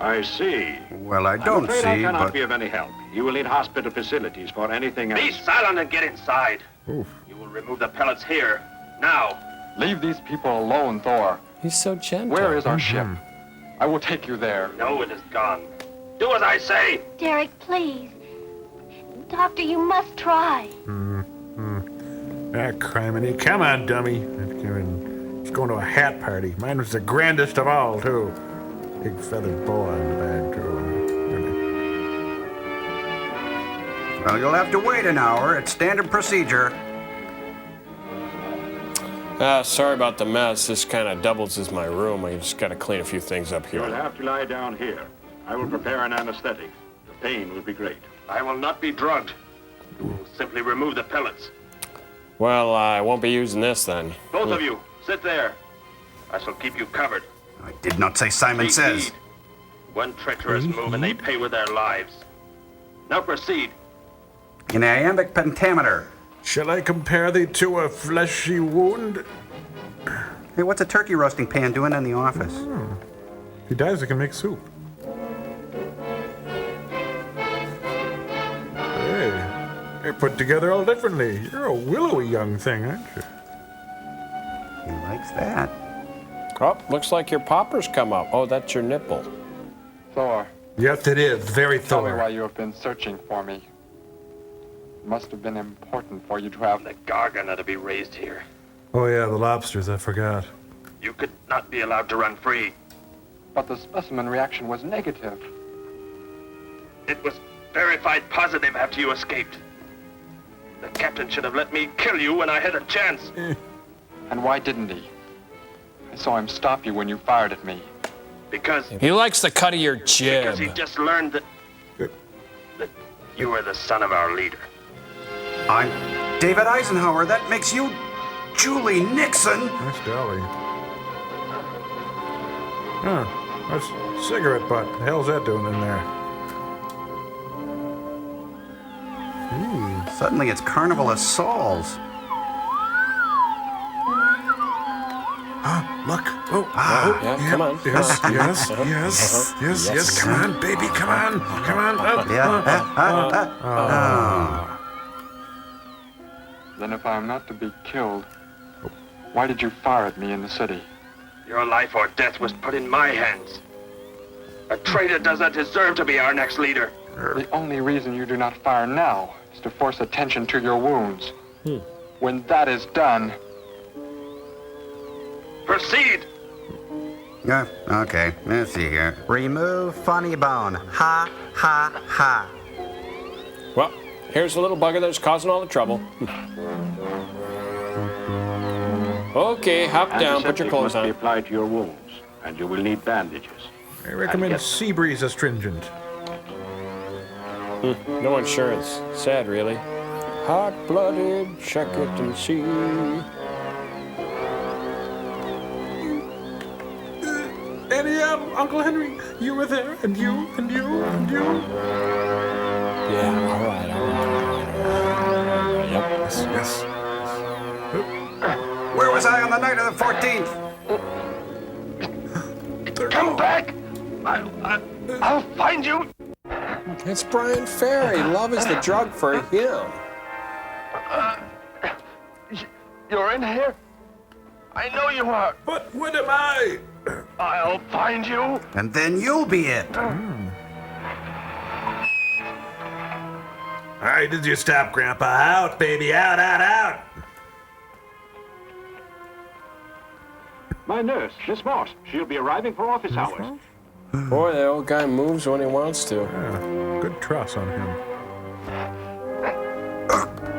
I see. Well, I I'm don't afraid I see, cannot but... be of any help. You will need hospital facilities for anything else. Be silent and get inside. Oof. You will remove the pellets here, now. Leave these people alone, Thor. He's so gentle. Where is our ship? I will take you there. No, it is gone. Do as I say. Derek, please. Doctor, you must try. Ah, criminy. Come on, dummy. He's going to a hat party. Mine was the grandest of all, too. Big feathered boa on the back, too. Well, you'll have to wait an hour. It's standard procedure. Sorry about the mess. This kind of doubles as my room. I just got to clean a few things up You will here. have to lie down here. I will prepare an anesthetic. The pain will be great. I will not be drugged. You will simply remove the pellets. Well, I won't be using this then. Both of you, sit there. I shall keep you covered. I did not say Simon Take Says. heed. One treacherous move and they pay with their lives. Now proceed. An iambic pentameter. Shall I compare thee to a fleshy wound? Hey, what's a turkey roasting pan doing in the office? If he dies, I can make soup. Hey, you're put together all differently. You're a willowy young thing, aren't you? He likes that. Oh, looks like your popper's come up. Oh, that's your nipple. Thor, Yes, it is. Very tell me why thorough. you have been searching for me. It must have been important for you to have... The gargan are to be raised here. Oh, yeah, the lobsters. I forgot. You could not be allowed to run free. But the specimen reaction was negative. It was verified positive after you escaped. The captain should have let me kill you when I had a chance. And why didn't he? I saw him stop you when you fired at me. Because He likes the cut of your jib. he just learned that you were the son of our leader. I'm David Eisenhower. That makes you Julie Nixon. Nice dolly. Huh. That's cigarette butt. The hell's that doing in there? Suddenly it's Carnival of Souls. Look. Oh, Yeah, come on. Yes, come on. yes, Uh-huh, yes, uh-huh, yes, yes. Come on, baby. Come on. Come on. Then if I am not to be killed, why did you fire at me in the city? Your life or death was put in my hands. A traitor does not deserve to be our next leader. The only reason you do not fire now is to force attention to your wounds. When that is done... Proceed! Okay, let's see here. Remove funny bone. Ha, ha, ha. Well, here's the little bugger that's causing all the trouble. Okay, hop down, put your Antiseptic clothes must be on. applied to your wounds, and you will need bandages. I recommend Sea Breeze astringent. No insurance. Sad, really. Hot-blooded, check it and see. Eddie, Uncle Henry, you were there, and you, and you, and you. Yeah, all right. Yep. Yes. Where was I on the night of the 14th? Come back! I'll find you! It's Brian Ferry. Love is the drug for him. You're in here? I know you are. But what am I? I'll find you. And then you'll be it. All right, did you stop, Grandpa? Out, baby, out, out, out. My nurse, Miss Moss. She'll be arriving for office hours. Boy, that old guy moves when he wants to. Yeah, good truss on him.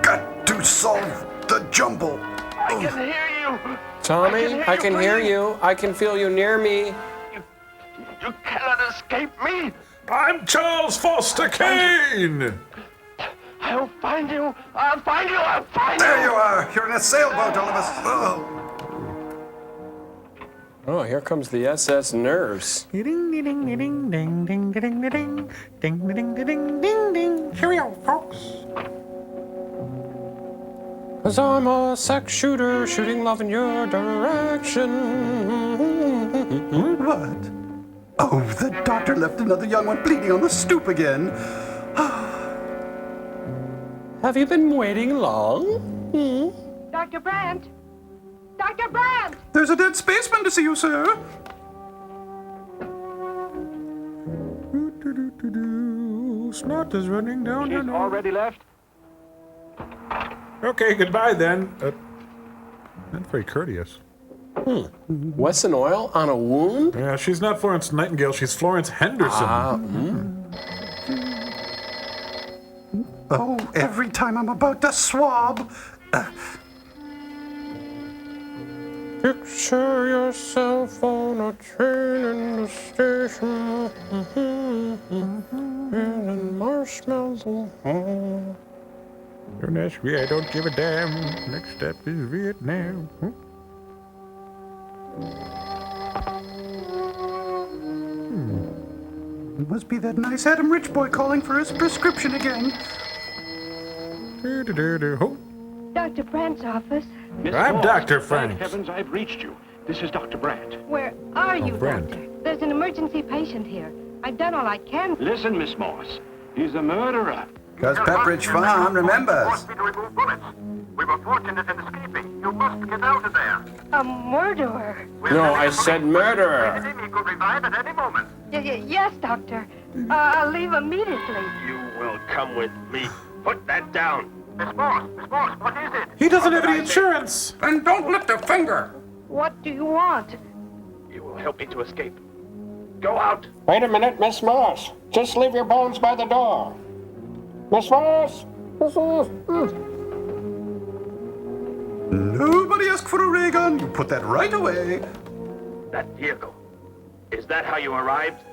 Got to solve the jumble. I can hear you. Tommy, I can hear you. I can feel you near me. You cannot escape me. I'm Charles Foster Kane. I'll find you. I'll find you. I'll find you. There you are. You're in a sailboat, all of us. Oh, here comes the SS nurse. Ding ding ding ding ding ding ding ding ding ding ding ding ding ding. Cheerio, folks. 'Cause I'm a sex shooter, shooting love in your direction. What? Oh, the doctor left another young one bleeding on the stoop again. Have you been waiting long? Dr. Brandt! Dr. Brandt! There's a dead spaceman to see you, sir. Snot is running down her She's nose. already left? Okay, goodbye then. Not very courteous. Wesson oil on a wound? Yeah, she's not Florence Nightingale, she's Florence Henderson. Oh, every time I'm about to swab. Picture yourself on a train in the station. And marshmallow. Don't ask me, I don't give a damn. Next step is Vietnam. It must be that nice Adam Rich boy calling for his prescription again. Dr. Brandt's office. I'm Dr. Thank Franks. heavens I've reached you. This is Dr. Brandt. Where are you, Brent. Doctor? There's an emergency patient here. I've done all I can. Listen, Miss Moss. He's a murderer. Because Pepperidge Farm remembers. We were fortunate in escaping. You must get out of there. A murderer. No, I said murderer. He could revive at any moment. Yes, Doctor. I'll leave immediately. You will come with me. Put that down. Miss Moss, what is it? He doesn't have any insurance. Then don't lift a finger. What do you want? You will help me to escape. Go out. Wait a minute, Miss Moss. Just leave your bones by the door. Miss Moss? Miss Moss? Nobody asked for a ray gun. You put that right away. That vehicle. Is that how you arrived?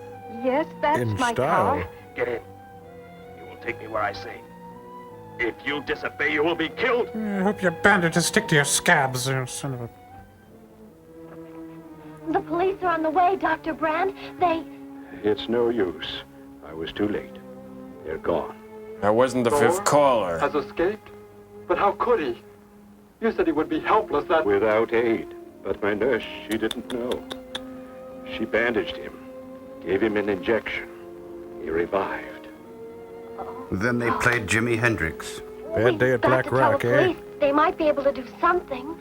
Yes, that's In my style. car. Get in. You will take me where I say. If you disobey, you will be killed. I hope your bandages stick to your scabs, you son of a... The police are on the way, Dr. Brand. They... It's no use. I was too late. They're gone. I wasn't the fifth caller. Has escaped? But how could he? You said he would be helpless, that... Without aid. But my nurse, she didn't know. She bandaged him, gave him an injection. He revived. Then they played Jimi Hendrix. Bad day at Black Rock, eh? They might be able to do something.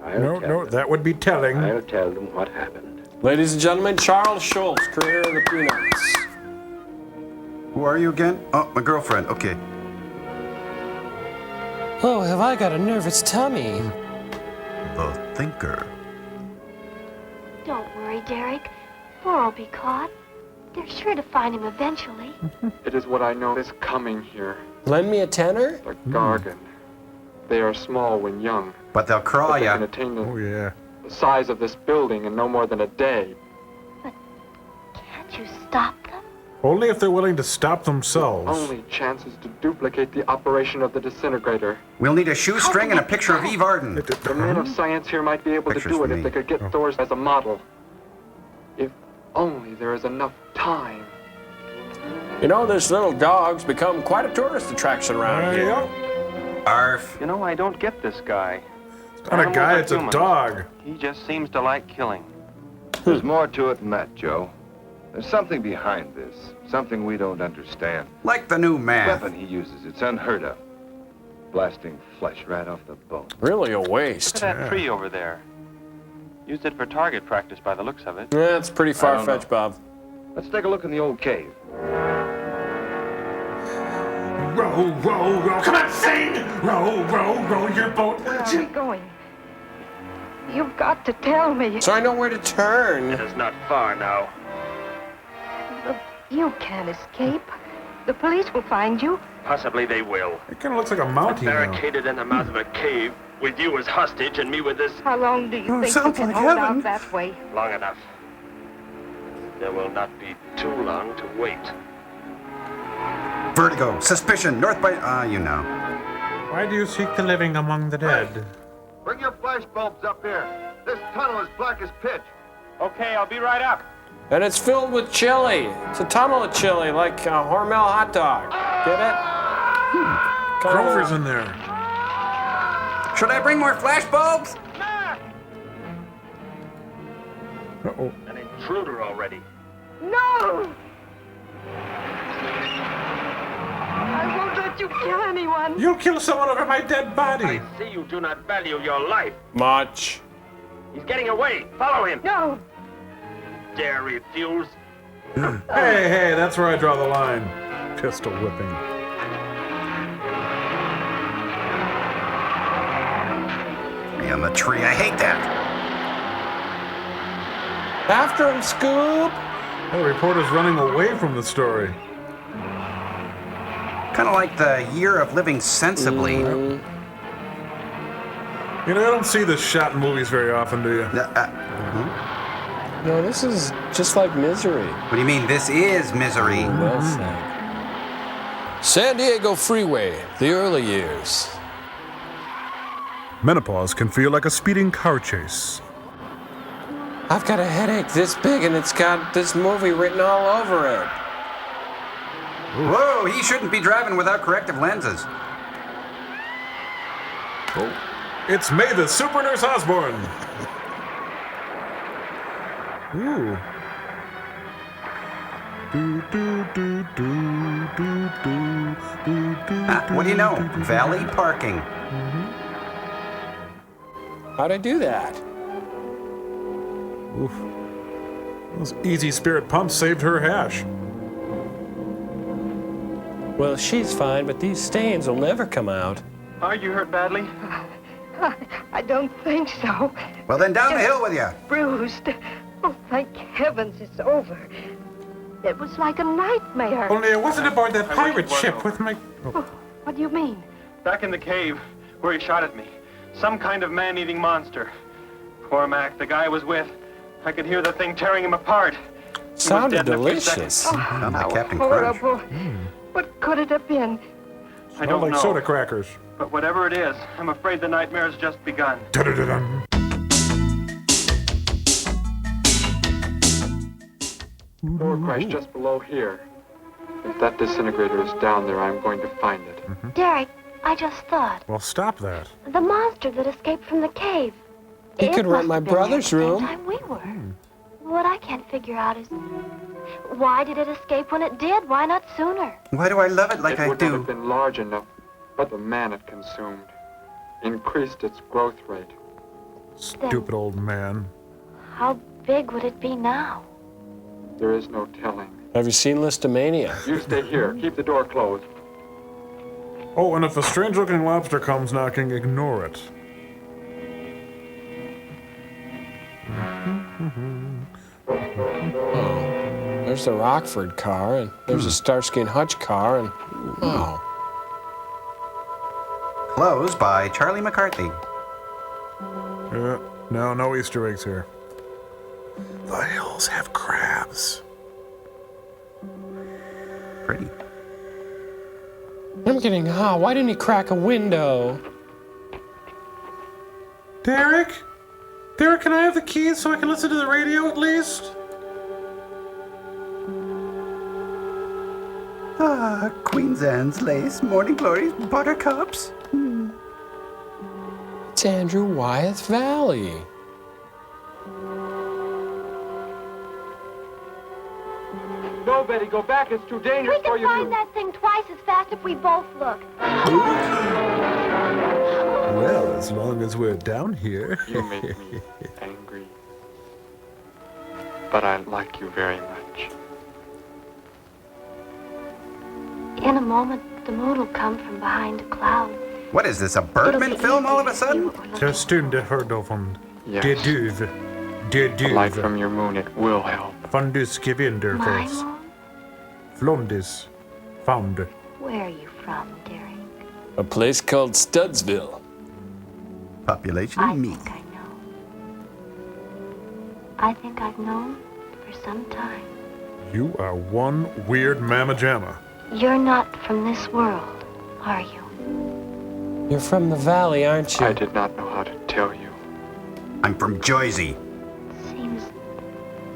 No, that would be telling. I'll tell them what happened. Ladies and gentlemen, Charles Schultz, creator of the Peanuts. Who are you again? Oh, my girlfriend. Okay. Oh, have I got a nervous tummy? The Thinker. Don't worry, Derek. Four will be caught. They're sure to find him eventually. It is what I know is coming here. Lend me a tenner? The Gargan. They are small when young. But they'll crawl But they ya. can attain yeah. the size of this building in no more than a day. Can't you stop them? Only if they're willing to stop themselves. Only chance is to duplicate the operation of the disintegrator. We'll need a shoestring and a picture of Eve Arden. The men of science here might be able Pictures to do it for if me. they could get Thor's as a model. If only there is enough time. You know, this little dog's become quite a tourist attraction around here. Arf. You know, I don't get this guy. It's not a guy, it's a dog. He just seems to like killing. There's more to it than that, Joe. There's something behind this, something we don't understand. Like the new The math. weapon he uses, it's unheard of. Blasting flesh right off the bone. Really a waste. Look at that tree over there. Used it for target practice by the looks of it. Yeah, it's pretty I don't far-fetched, Bob. Let's take a look in the old cave. Row, row, row. Come on, sing! Row, row, row your boat. Where are we going? You've got to tell me. So I know where to turn. It is not far now. You can't escape. The police will find you. Possibly they will. It kind of looks like a mountain now. Barricaded in the mouth of a cave, with you as hostage and me with this How long do you Oh, think you sounds can like hold heaven. out that way? long enough. There will not be too long to wait. Vertigo. Suspicion. North by... you know. Why do you seek the living among the dead? Bring your flash bulbs up here. This tunnel is black as pitch. Okay, I'll be right up. And it's filled with chili. It's a tunnel of chili, like a Hormel hot dog. Get it? Grover's in there. Should I bring more flash bulbs? Uh-oh. An intruder already. No! I won't let you kill anyone. You'll kill someone over my dead body. I see you do not value your life. Much. He's getting away. Follow him. No! Dare refuse? Hey, that's where I draw the line. Pistol whipping. Tree on the tree. I hate that. After him, Scoop! Well, the reporter's running away from the story. Kind of like the year of living sensibly. You know, I don't see this shot in movies very often, do you? No, this is just like Misery. What do you mean, this is Misery? Well said. San Diego Freeway, the early years. Menopause can feel like a speeding car chase. I've got a headache this big and it's got this movie written all over it. Whoa, he shouldn't be driving without corrective lenses. Oh. It's May the Super Nurse Osborne. Ooh. What do you know? Valley parking. How'd I do that? Oof. Those easy spirit pumps saved her hash. Well, she's fine, but these stains will never come out. Are you hurt badly? I don't think so. Well, then down the Just hill with you. Bruised. Oh, thank heavens it's over. It was like a nightmare. Only I wasn't aboard that pirate ship with my... Oh, what do you mean? Back in the cave where he shot at me. Some kind of man-eating monster. Poor Mac, the guy I was with. I could hear the thing tearing him apart. Sounded delicious. Sounds like Captain Horrible. Crunch. What could it have been? I don't like know. soda crackers. But whatever it is, I'm afraid the nightmare's just begun. Da-da-da-dum. Door crash just below here. If that disintegrator is down there, I'm going to find it. Derek, I just thought. Well, stop that. The monster that escaped from the cave. He could rent must my have been there brother's at the same room. time we were. What I can't figure out is, why did it escape when it did? Why not sooner? Why do I love it like it I would not do? have been large enough, but the man it consumed increased its growth rate. Stupid old man. How big would it be now? There is no telling. Have you seen Listomania? You stay here. Keep the door closed. Oh, and if a strange-looking lobster comes knocking, ignore it. There's the Rockford car, and there's a Starsky and Hutch car, and wow. Closed by Charlie McCarthy. No Easter eggs here. The hills have crabs. Pretty. I'm getting hot. Why didn't he crack a window? Derek? Derek, can I have the keys so I can listen to the radio at least? Ah, Queen's Anne's lace, morning glories, buttercups. It's Andrew Wyeth Valley. No, Betty, go back. It's too dangerous We for can you. find that thing twice as fast if we both look. Well, as long as we're down here. You make me angry. But I like you very much. In a moment, the moon will come from behind a cloud. What is this, a Bergman film all of a sudden? Stunde Herdovon. Yes. De Duve. De The light Duve. from your moon, it will help. Fundus My Gevindervels. moon? Flondis. Found. Where are you from, Derek? A place called Studsville. Population I me. think I know. I think I've known for some time. You are one weird mamma jamma. You're not from this world, are you? You're from the valley, aren't you? I did not know how to tell you. I'm from Jersey. Seems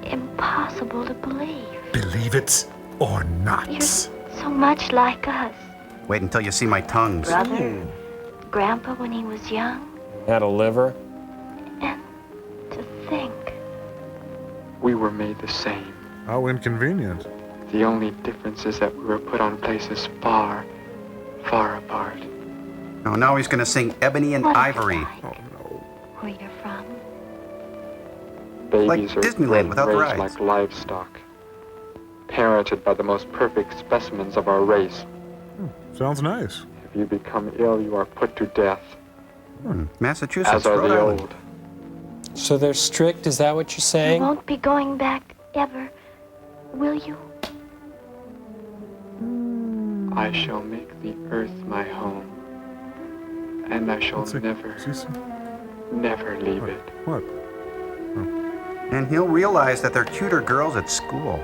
impossible to believe. Believe it or not. You're so much like us. Wait until you see my tongues. Brother, Grandpa when he was young, Had a liver. and to think. We were made the same. How inconvenient. The only difference is that we were put on places far, far apart. Oh, now he's going to sing Ebony and Ivory. Where you're from? Babies are Disneyland bred and without the raised rides. like livestock, parented by the most perfect specimens of our race. Sounds nice. If you become ill, you are put to death. Massachusetts, As are Rhode the Island. old. So they're strict, is that what you're You saying? won't be going back ever, will you? I shall make the earth my home, and I shall never leave it. What? And he'll realize that they're cuter girls at school.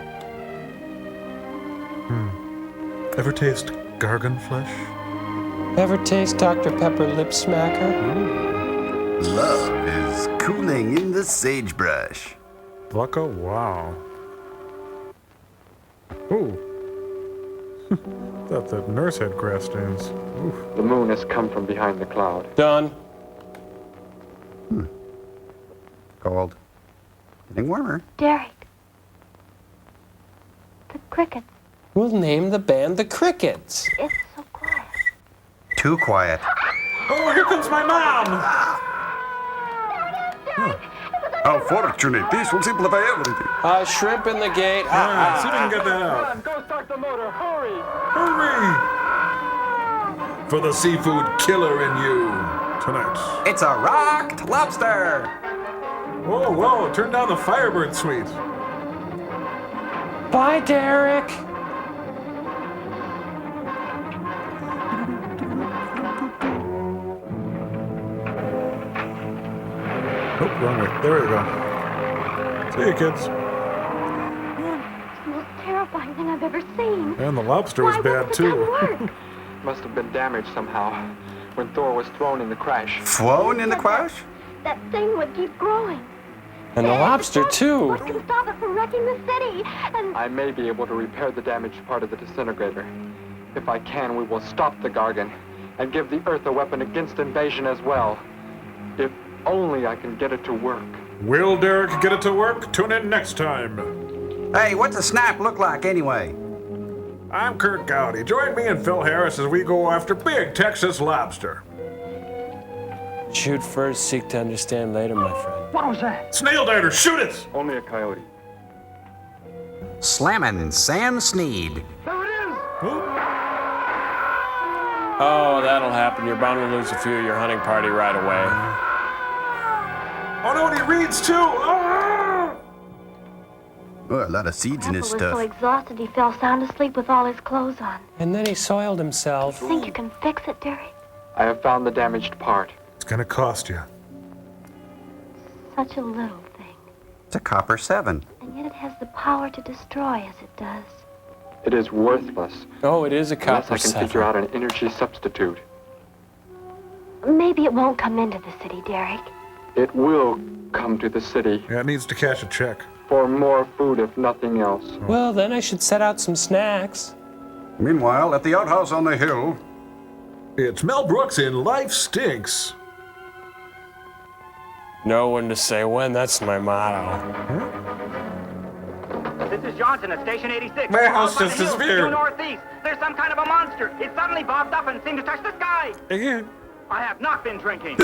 Ever taste gargan flesh? Ever taste Dr. Pepper lip smacker? Love is cooling in the sagebrush. Bucka, wow. Ooh. Thought that nurse had grass stains. Oof. The moon has come from behind the cloud. Done. Cold. Getting warmer. Derek. The crickets. We'll name the band the Crickets. It's so quiet. Too quiet. Oh, here comes my mom! How fortunate. This will simplify everything. Shrimp in the gate. Ah, see if we can get that out. Go start the motor, hurry! Hurry! For the seafood killer in you tonight. It's a rocked lobster. Whoa, whoa, turn down the Firebird suite. Bye, Derek. Oh, wrong way. There we go. See you, kids. It's the most terrifying thing I've ever seen. And the lobster was Why bad, wouldn't too. that work? Must have been damaged somehow when Thor was thrown in the crash. Thrown in the crash? That thing would keep growing. And the lobster, too. What can stop it from wrecking the city? And I may be able to repair the damaged part of the disintegrator. If I can, we will stop the Gargan and give the Earth a weapon against invasion as well. If only I can get it to work. Will Derek get it to work? Tune in next time. Hey, what's a snap look like anyway? I'm Kurt Gowdy. Join me and Phil Harris as we go after big Texas lobster. Shoot first, seek to understand later, my friend. What was that? Snail darter, shoot it! Only a coyote. Slammin' Sam Sneed. Oh, that'll happen. You're bound to lose a few of your hunting party right away. Oh no, and he reads too! Ah! Oh, a lot of seeds in his Pepper was so stuff. exhausted he fell sound asleep with all his clothes on. And then he soiled himself. You think you can fix it, Derek? I have found the damaged part. It's gonna cost you. Such a little thing. It's a copper 7. And yet it has the power to destroy as it does. It is worthless. Oh, it is a Unless copper I can figure out an energy substitute. Maybe it won't come into the city, Derek. It will come to the city. Yeah, it needs to cash a check. For more food, if nothing else. Well, then I should set out some snacks. Meanwhile, at the outhouse on the hill, it's Mel Brooks in Life Stinks. Know when to say when, that's my motto. This is Johnson at Station 86. My house Out by just the hills, disappeared. due northeast. There's some kind of a monster. It suddenly bobbed up and seemed to touch the sky. Again. I have not been drinking.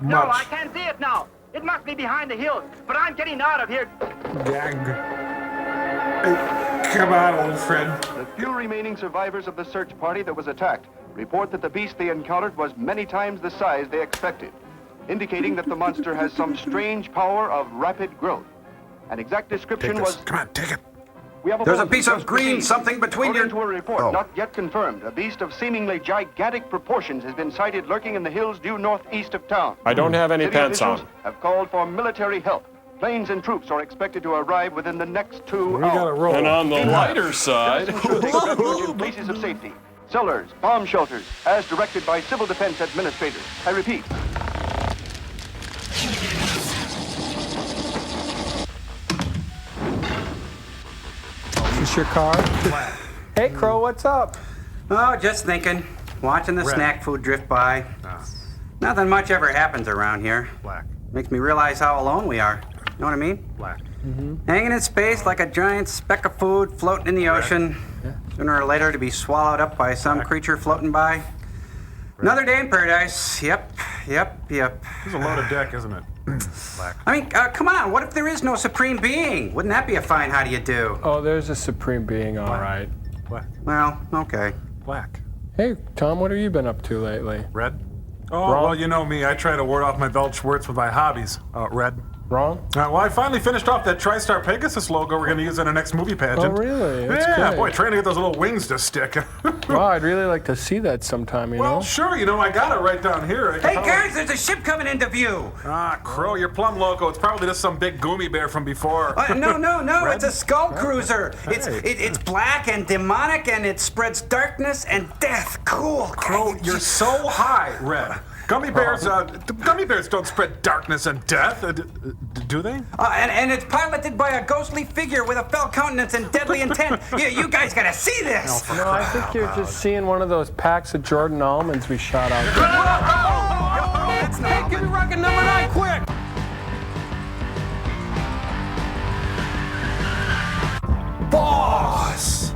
No, I can't see it now. It must be behind the hills. But I'm getting out of here. Gag. Hey, come on, old friend. The few remaining survivors of the search party that was attacked report that the beast they encountered was many times the size they expected, indicating that the monster has some strange power of rapid growth. An exact description was... Come on, take it. We have There's a bulletin piece of just green received. something between your... According to a report, Oh. not yet confirmed, a beast of seemingly gigantic proportions has been sighted lurking in the hills due northeast of town. I don't have any City pants officials on. have called for military help. Planes and troops are expected to arrive within the next 2 We hours. gotta roll. And on the lighter side... in places of safety. Cellars, bomb shelters, as directed by Civil Defense administrators. I repeat. Is this your car? Hey, Crow, what's up? Oh, just thinking. Watching the snack food drift by. Nothing much ever happens around here. Black. Makes me realize how alone we are. You know what I mean? Black. Hanging in space like a giant speck of food floating in the ocean. Sooner or later to be swallowed up by some creature floating by. Another day in paradise. Yep. This is a loaded deck, isn't it? Black. I mean, come on. What if there is no supreme being? Wouldn't that be a fine how do you do? Oh, there's a supreme being, all right. Black. Well, okay. Black. Hey, Tom, what have you been up to lately? Red. Oh, well, you know me. I try to ward off my Weltschmerz with my hobbies. Red. Wrong? Well, I finally finished off that TriStar Pegasus logo we're going to use in our next movie pageant. Oh, really? That's yeah, great. boy, trying to get those little wings to stick. Wow, I'd really like to see that sometime, you know? Well, sure, I got it right down here. Hey, guys, there's a ship coming into view. Ah, Crow, you're plumb loco. It's probably just some big goomy bear from before. No, it's a skull cruiser. Hey. It's black and demonic, and it spreads darkness and death. Cool. Crow, you're so high, Red. Gummy bears don't spread darkness and death, do they? And it's piloted by a ghostly figure with a fell countenance and deadly intent. You guys gotta see this. No, I think you're just seeing one of those packs of Jordan almonds we shot out there. Hey, give me rocket number 9, quick! Boss!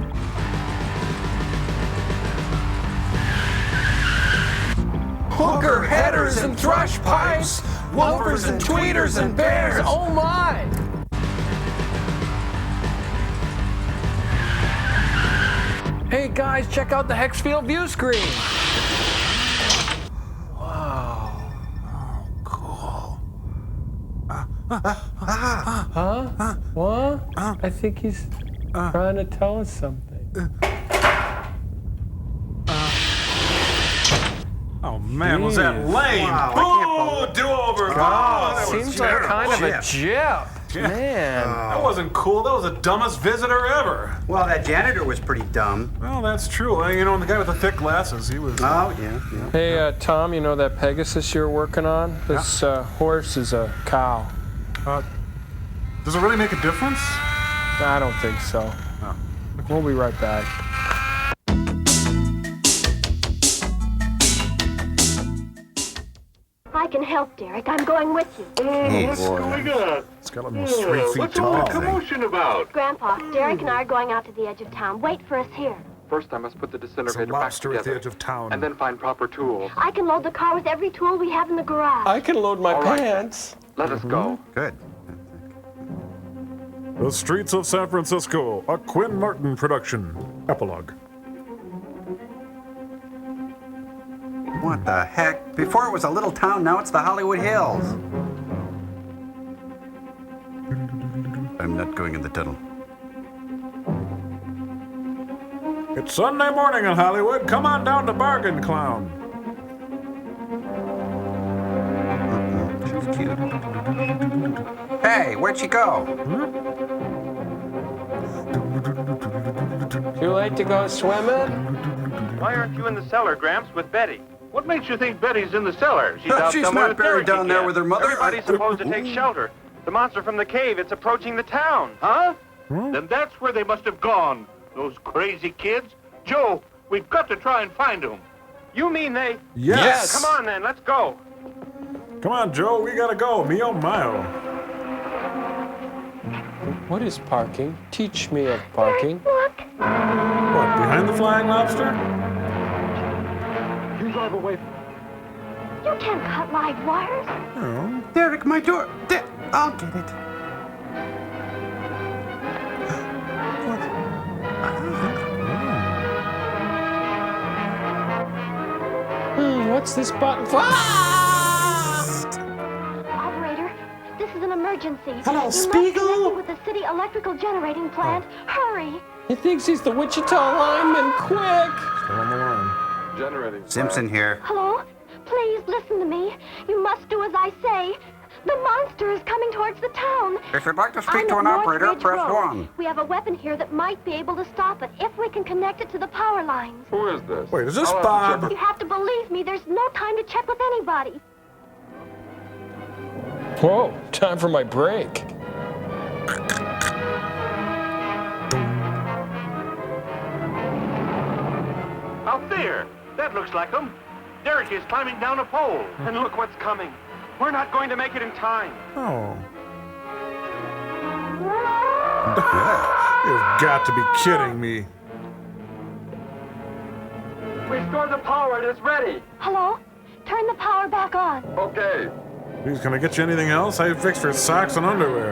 Hooker headers and thrush pipes, woofers and tweeters and bears, oh my! Hey guys, check out the Hexfield view screen. Wow. Oh, cool. Huh? What? I think he's trying to tell us something. Oh man, was that lame? Wow, Boo! Do-over! God, that was seems like terrible. kind of a jip. Man. That wasn't cool. That was the dumbest visitor ever. Well, that janitor was pretty dumb. Well, that's true. And the guy with the thick glasses, he was... Oh, yeah. Hey, Tom, you know that Pegasus you're working on? This horse is a cow. Does it really make a difference? I don't think so. No. We'll be right back. I can help, Derek. I'm going with you. What's going on? It's got almost 3 feet What's tall. all the commotion about? Grandpa, Derek and I are going out to the edge of town. Wait for us here. First, I must put the It's a disintegrator back lobster at the together, edge of town. and then find proper tools. I can load the car with every tool we have in the garage. I can load my All right. pants. Let us go. Good. The Streets of San Francisco, a Quinn Martin production. Epilogue. What the heck? Before it was a little town, now it's the Hollywood Hills. I'm not going in the tunnel. It's Sunday morning in Hollywood. Come on down to Bargain Clown. She's cute. Hey, where'd she go? Too late to go swimming? Why aren't you in the cellar, Gramps, with Betty? What makes you think Betty's in the cellar? She's out She's somewhere not with buried Derek down there again. with her mother. Everybody's supposed to take shelter. The monster from the cave, it's approaching the town. Huh? Then that's where they must have gone. Those crazy kids. Joe, we've got to try and find them. You mean they... Yes. Come on, then. Let's go. Come on, Joe. We gotta go. Mio Mio. What is parking? Teach me of parking. Look. What, behind the Flying Lobster? You drive away from You can't cut live wires. Oh. Derek, my door. I'll get it. What's this button for? Operator, this is an emergency. Hello, You Spiegel? must connect with the city electrical generating plant. Hurry. He thinks he's the Wichita lineman. Quick! Still on the line. generating. Simpson here. Hello? Please listen to me. You must do as I say. The monster is coming towards the town. If you'd like to speak I'm to at an North operator, Ridge press Road. 1. We have a weapon here that might be able to stop it if we can connect it to the power lines. Who is this? Wait, is this I'll have to Bob? You have to believe me. There's no time to check with anybody. Whoa, time for my break. Out there. That looks like them. Derek is climbing down a pole. And look what's coming. We're not going to make it in time. Oh. You've got to be kidding me. Restore the power. It is ready. Hello? Turn the power back on. Okay. He's gonna get you anything else? I fixed for socks and underwear.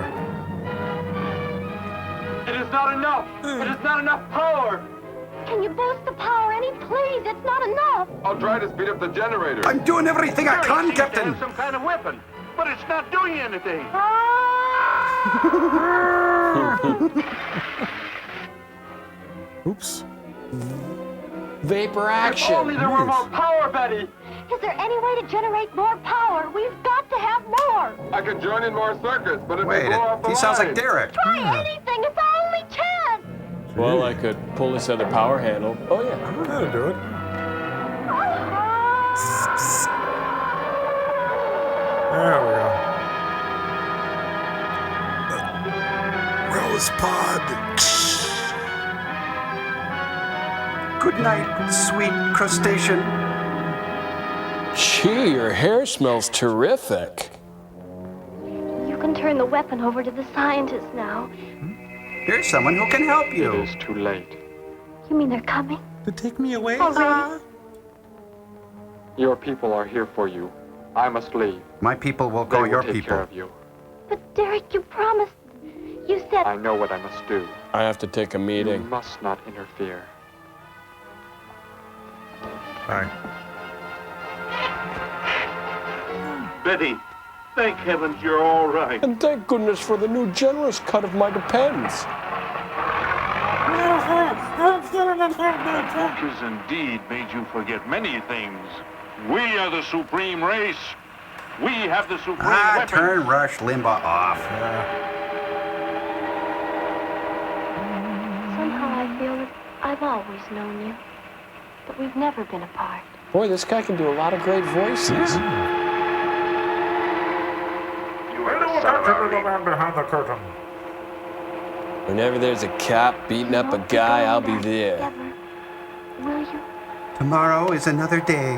It is not enough. It is not enough power. Can you boost the power any, please? It's not enough. I'll try to speed up the generator. I'm doing everything I can, Captain. Some kind of weapon, but it's not doing anything. Oops. Vapor If action. only there were more power, Betty. Is there any way to generate more power? We've got to have more. I could join in more circuits, but it Wait, may blow off the he sounds like line. Derek. Try anything. It's our only chance. Well, I could pull this other power handle. Oh, yeah. That'll do it. There we go. Rosepod. Good night, sweet crustacean. Gee, your hair smells terrific. You can turn the weapon over to the scientists now. Here's someone who can help It you. is too late. You mean they're coming? To take me away? Already? Your people are here for you. I must leave. My people will They go will your take people. care of you. But Derek, you promised. You said. I know what I must do. I have to take a You meeting. must not interfere. Bye. Betty, thank heavens you're all right. And thank goodness for the new generous cut of my depends. Doctors indeed made you forget many things. We are the supreme race. We have the supreme weapon. Turn Rush Limbaugh off. Somehow I feel that I've always known you. But we've never been apart. Boy, this guy can do a lot of great voices. Where do we go back behind the curtain? Whenever there's a cop beating up a guy, I'll be there. Will you? Tomorrow is another day.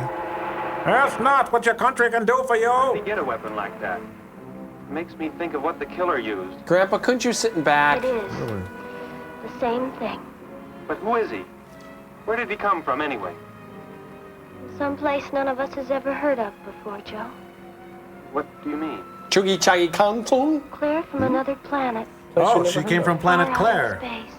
That's not what your country can do for To you. get a weapon like that. It makes me think of what the killer used. Grandpa, couldn't you sit back? It is. The same thing. But who is he? Where did he come from anyway? Someplace none of us has ever heard of before, Joe. What do you mean? Chuggy Chuggy Kong. Clear from another planet. Oh, she came from Planet Far out Claire. in space.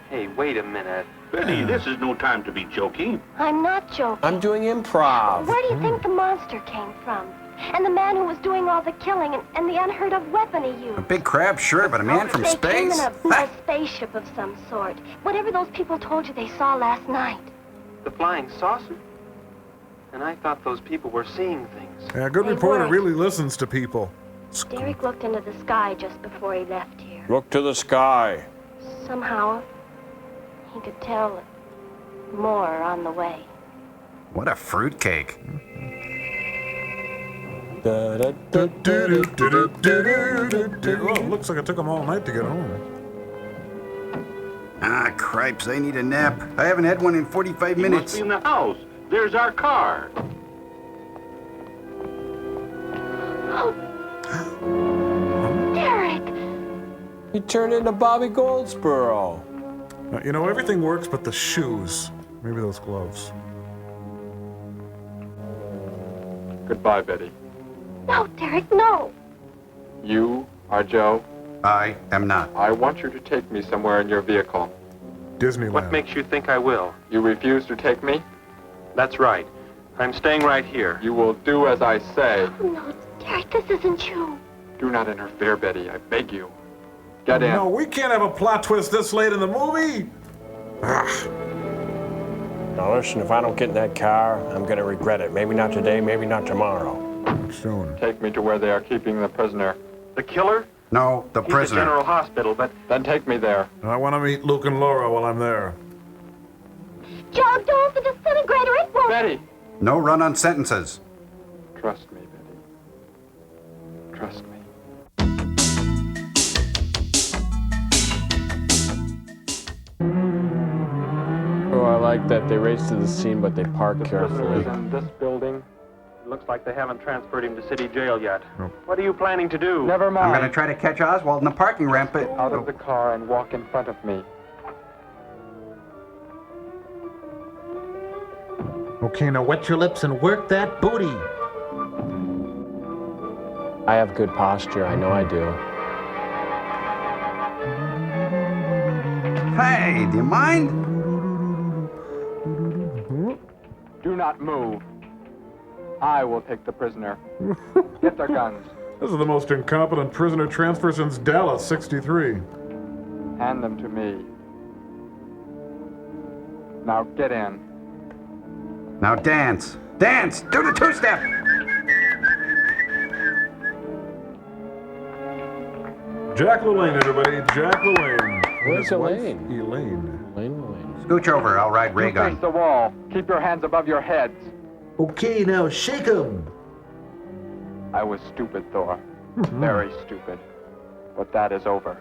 Hey, wait a minute. Betty, this is no time to be joking. I'm not joking. I'm doing improv. Where do you think the monster came from? And the man who was doing all the killing and the unheard of weapon he used? A big crab, sure, but a man from They came space? in a spaceship of some sort. Whatever those people told you they saw last night. The flying saucer? And I thought those people were seeing things. Yeah, good They reporter weren't. really listens to people. Derek looked into the sky just before he left here. Look to the sky. Somehow, he could tell that more are on the way. What a fruitcake. Oh, looks like it took them all night to get home. Ah, cripes, I need a nap. I haven't had one in 45 He must minutes. be in the house. There's our car. Derek! He turned into Bobby Goldsboro. You know, everything works but the shoes. Maybe those gloves. Goodbye, Betty. No, Derek, no! You are Joe. I am not. I want you to take me somewhere in your vehicle. Disneyland. What makes you think I will? You refuse to take me? That's right. I'm staying right here. You will do as I say. Oh, no, Derek, this isn't you. Do not interfere, Betty. I beg you. Get in. No, we can't have a plot twist this late in the movie. Now listen, if I don't get in that car, I'm gonna regret it. Maybe not today, maybe not tomorrow. Soon. Take me to where they are keeping the prisoner. The killer? No, the He's at prisoner. General Hospital, but Then take me there. I want to meet Luke and Laura while I'm there. Joe, don't the disintegrator, it won't. Betty! No run on sentences. Trust me, Betty. Trust me. Oh, I like that. They race to the scene, but they park The prisoner carefully. is in this building. Looks like they haven't transferred him to city jail yet. What are you planning to do? Never mind. I'm going to try to catch Oswald in the parking ramp, but... Out of the car and walk in front of me. Okay, now wet your lips and work that booty. I have good posture. I know I do. Hey, do you mind? Do not move. I will take the prisoner. Get their guns. This is the most incompetent prisoner transfer since Dallas, 63. Hand them to me. Now get in. Now dance. Dance! Do the two-step! Jack LaLanne, everybody. Jack LaLanne. Where's Elaine? Elaine. Scooch over. I'll ride ray You gun. face the wall. Keep your hands above your heads. Okay, now shake 'em. I was stupid, Thor. Very stupid. But that is over.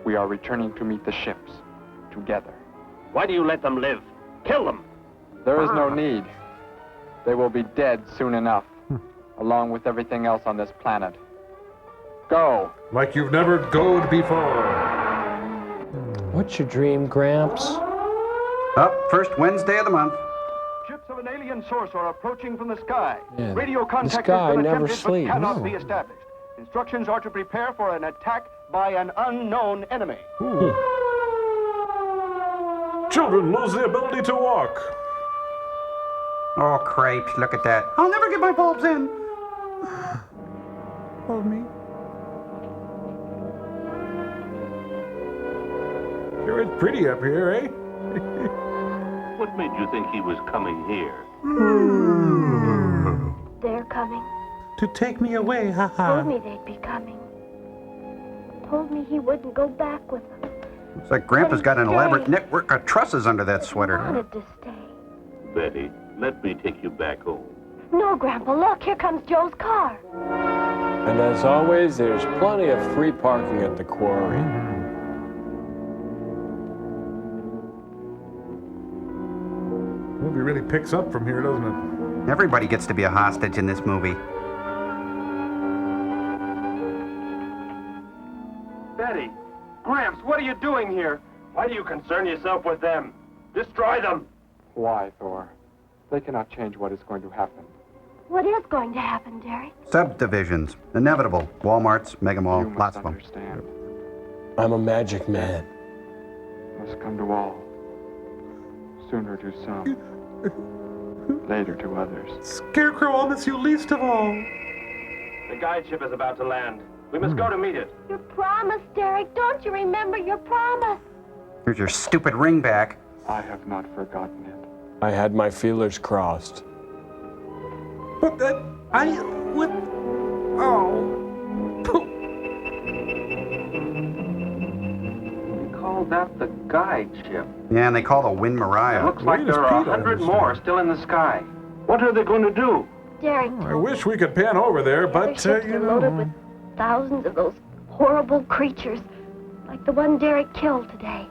We are returning to meet the ships. Together. Why do you let them live? Kill them! There is no need. They will be dead soon enough. Along with everything else on this planet. Go! Like you've never goed before. What's your dream, Gramps? Up, first Wednesday of the month. Ships of an alien source are approaching from the sky. Yeah, Radio the contact sky has been never attempted sleeps. but cannot No. be established. Instructions are to prepare for an attack by an unknown enemy. Children lose the ability to walk. Oh, crapes, look at that. I'll never get my bulbs in. Hold me. Sure, it's pretty up here, eh? What made you think he was coming here? They're coming. To take me away, haha. Told me they'd be coming. Told me he wouldn't go back with them. Looks like Grandpa's got an elaborate network of trusses under that sweater. Wanted to stay. Betty, let me take you back home. No, Grandpa, look, here comes Joe's car. And as always, there's plenty of free parking at the quarry. Movie really picks up from here, doesn't it? Everybody gets to be a hostage in this movie. Betty! Gramps, what are you doing here? Why do you concern yourself with them? Destroy them! Why, Thor? They cannot change what is going to happen. What is going to happen, Derek? Subdivisions. Inevitable. Walmarts, Mega Mall, You must lots of them. understand. I'm a magic man. Must come to all. Sooner to some. Later to others. Scarecrow, I'll miss you least of all. The guide ship is about to land. We must go to meet it. Your promise, Derek. Don't you remember your promise? Here's your stupid ring back. I have not forgotten it. I had my feelers crossed. But what? Oh. They call that the guide ship. Yeah, and they call the Wind It Mariah. looks like there are 100 more still in the sky. What are they going to do? Derek, I wish we could pan over there, but, the ships you are know. loaded with thousands of those horrible creatures, like the one Derek killed today.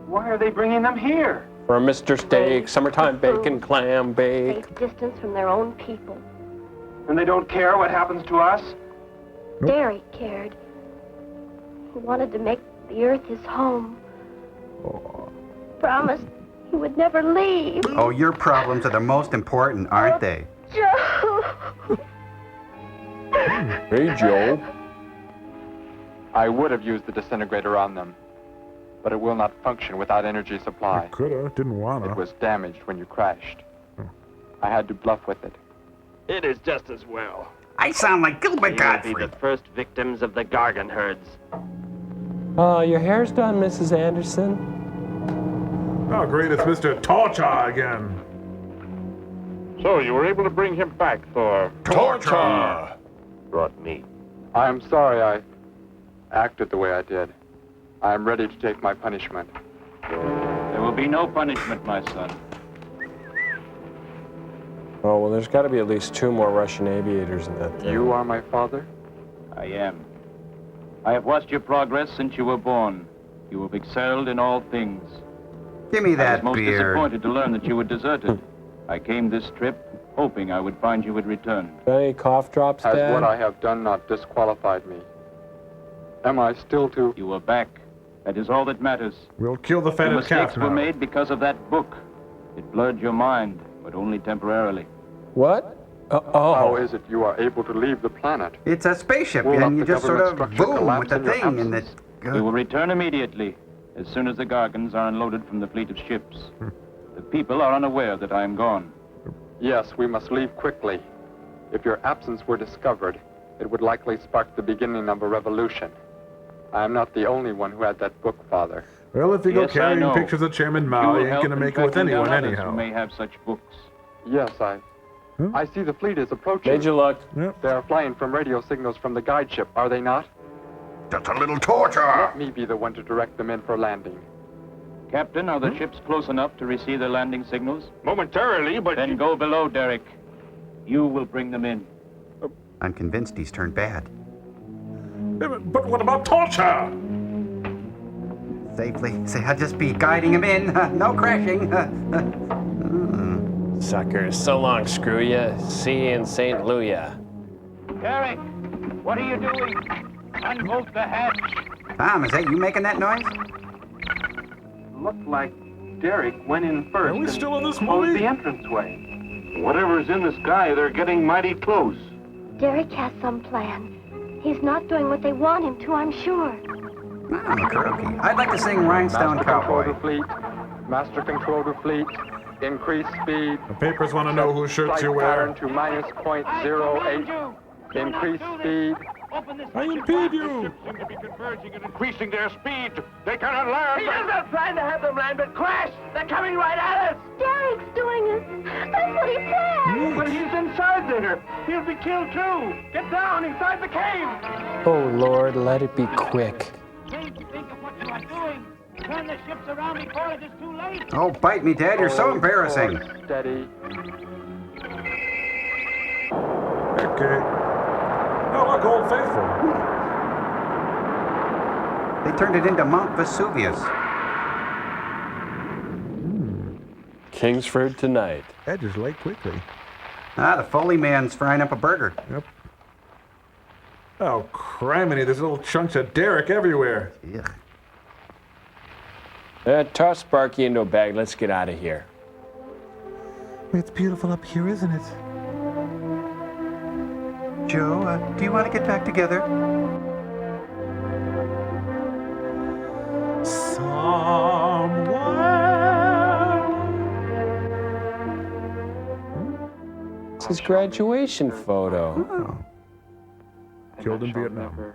Why are they bringing them here? For a Mr. Steak, summertime bacon, clam bake. Safe distance from their own people. And they don't care what happens to us? Derek cared. He wanted to make the earth his home. Promised he would never leave. Oh, your problems are the most important, aren't they? Joe! Hey, Joe. I would have used the disintegrator on them, but it will not function without energy supply. Coulda, didn't wanna. It was damaged when you crashed. I had to bluff with it. It is just as well. I sound like Gilbert We will Godfrey. be the first victims of the Gargan herds. Oh, your hair's done, Mrs. Anderson. Oh, great, it's Mr. Torcha again. So you were able to bring him back, Thor. Torcha! Brought me. I am sorry I acted the way I did. I am ready to take my punishment. There will be no punishment, my son. Oh, well, there's got to be at least 2 more Russian aviators in that thing. You are my father? I am. I have watched your progress since you were born. You have excelled in all things. Give me I was that most beard. disappointed to learn that you had deserted. I came this trip hoping I would find you had returned. Any cough drops, Has Dad? what I have done not disqualified me? Am I still to... You are back. That is all that matters. We'll kill the The fatted mistakes calf were now. made because of that book. It blurred your mind, but only temporarily. What? How is it you are able to leave the planet? It's a spaceship, Will and not you the just sort of government structure boom with collapse the in your thing, and it... We will return immediately, as soon as the Gargans are unloaded from the fleet of ships. The people are unaware that I am gone. Yes, we must leave quickly. If your absence were discovered, it would likely spark the beginning of a revolution. I am not the only one who had that book, Father. Well, if you go Yes, I carrying know. pictures of Chairman You Mao, will you ain't help gonna in make it with tracking down anyone others anyhow. who may have such books. Yes, I see the fleet is approaching. Major luck. Yep. They are flying from radio signals from the guide ship, are they not? Just a little torture. Let me be the one to direct them in for landing. Captain, are the ships close enough to receive their landing signals? Momentarily, but... Then go below, Derek. You will bring them in. I'm convinced he's turned bad. But what about torture? Safely. Say, I'll just be guiding him in. No crashing. Suckers, so long, screw ya. See you in St. Louis. Derek, what are you doing? Unbolt the hatch. Tom, is that you making that noise? Looked like Derek went in first. Are we still in this closed movie? the entranceway. Whatever's in the sky, they're getting mighty close. Derek has some plan. He's not doing what they want him to, I'm sure. Karaoke. I'd like to sing Rhinestone Master control Cowboy. to fleet. Master control to fleet. Increase speed. The papers want to know whose shirts Flight you wear. pattern to minus .08. Increase speed. I impede you. Seem to be converging and increasing their speed. They cannot land. He is not trying to have them land, but crash! They're coming right at us! Derek's doing it. That's what he planned. But he's inside there. He'll be killed too. Get down inside the cave. Oh, Lord, let it be quick. Think of what you are doing. Turn the ships around before it is too late. Oh, bite me, Dad. You're so embarrassing. Steady. Okay. Oh, look, Old Faithful. They turned it into Mount Vesuvius. Kingsford tonight. That just late quickly. Ah, the Foley man's frying up a burger. Yep. Oh, criminy, there's little chunks of Derek everywhere. Ugh. Toss Sparky into a bag. Let's get out of here. It's beautiful up here, isn't it? Joe, do you want to get back together? It's his graduation photo. Oh. Killed in Vietnam.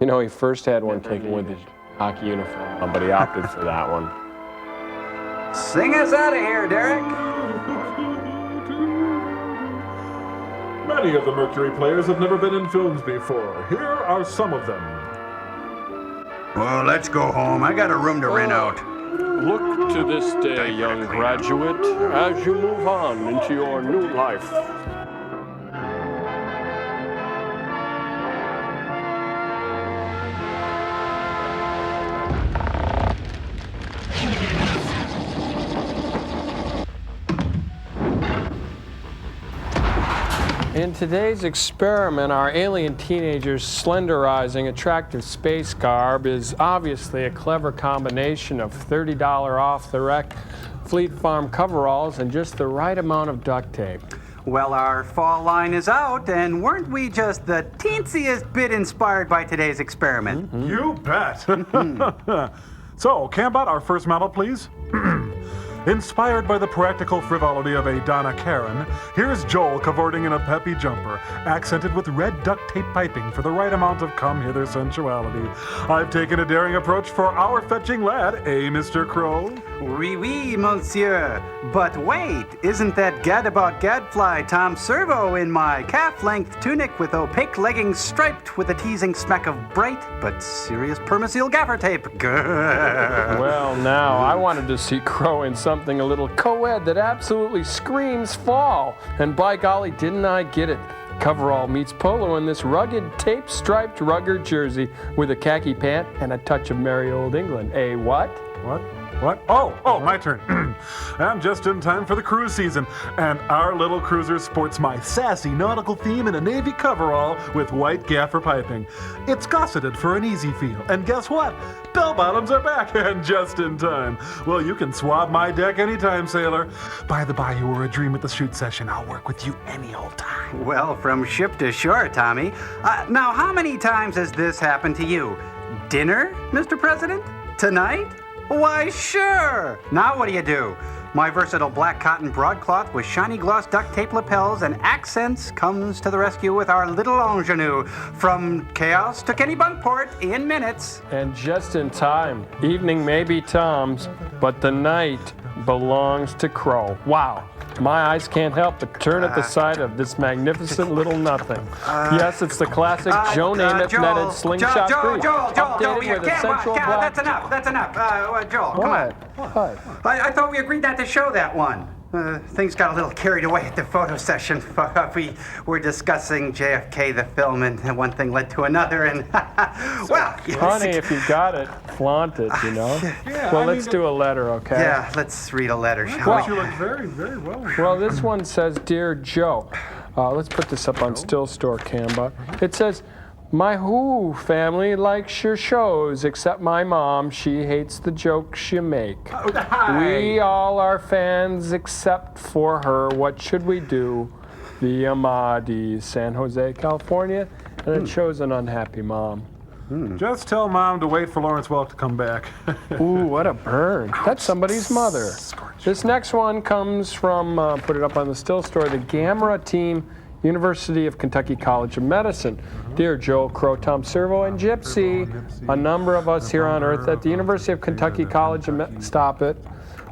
You know, he first had one taken with his hockey uniform on, but he opted for that one. Sing us out of here, Derek. Many of the Mercury players have never been in films before. Here are some of them. Well, let's go home. I got a room to rent out. Look to this day, young graduate, as you move on into your new life. In today's experiment, our alien teenager's slenderizing attractive space garb is obviously a clever combination of $30 off-the-rack Fleet Farm coveralls and just the right amount of duct tape. Well, our fall line is out, and weren't we just the teensiest bit inspired by today's experiment? Mm-hmm. You bet. So, camp out our first model, please. Inspired by the practical frivolity of a Donna Karen, here's Joel cavorting in a peppy jumper, accented with red duct tape piping for the right amount of come-hither sensuality. I've taken a daring approach for our fetching lad, Mr. Crow? Oui, oui, monsieur. But wait, isn't that gadabout gadfly Tom Servo in my calf-length tunic with opaque leggings striped with a teasing smack of bright but serious permaseal gaffer tape? Grrr. Well, now, I wanted to see Crow in something a little co-ed that absolutely screams fall. And by golly, didn't I get it. Coverall meets polo in this rugged, tape-striped rugger jersey with a khaki pant and a touch of merry old England. What? What? What? Oh, my turn. I'm just in time for the cruise season, and our little cruiser sports my sassy nautical theme in a navy coverall with white gaffer piping. It's gosseted for an easy feel, and guess what? Bell bottoms are back, and just in time. Well, you can swab my deck anytime, sailor. By the by, you were a dream at the shoot session. I'll work with you any old time. Well, from ship to shore, Tommy. Now, how many times has this happened to you? Dinner, Mr. President? Tonight? Why, sure. Now what do? My versatile black cotton broadcloth with shiny gloss duct tape lapels and accents comes to the rescue with our little ingenue. From chaos to Kennebunkport in minutes. And just in time. Evening may be Tom's, but the night belongs to Crow. Wow. My eyes can't help but turn at the sight of this magnificent little nothing. Yes, it's the classic Joe Namath netted slingshot creep. Joel, Updated with essential black. That's enough. Joel, come on. What? I thought we agreed not to show that one. Things got a little carried away at the photo session. We were discussing JFK, the film, and one thing led to another, and, well... Honey, if you got it, flaunt it, you know? Yeah, well, let's do a letter, okay? Yeah, let's read a letter, shall we? You look very, very well. Well, this one says, Dear Joe. Let's put this up on Still Store Canva. It says, my Who family likes your shows, except my mom. She hates the jokes you make. We all are fans except for her. What should we do? The Amadis, San Jose, California. And it shows an unhappy mom. Just tell Mom to wait for Lawrence Welk to come back. Ooh, what a burn. That's somebody's mother. This next one comes from, put it up on the Still Store, the Gamera team, University of Kentucky College of Medicine. Dear Joel, Crow, Tom Servo, and Gypsy, a number of us here on Earth at the University of Kentucky College of Stop it.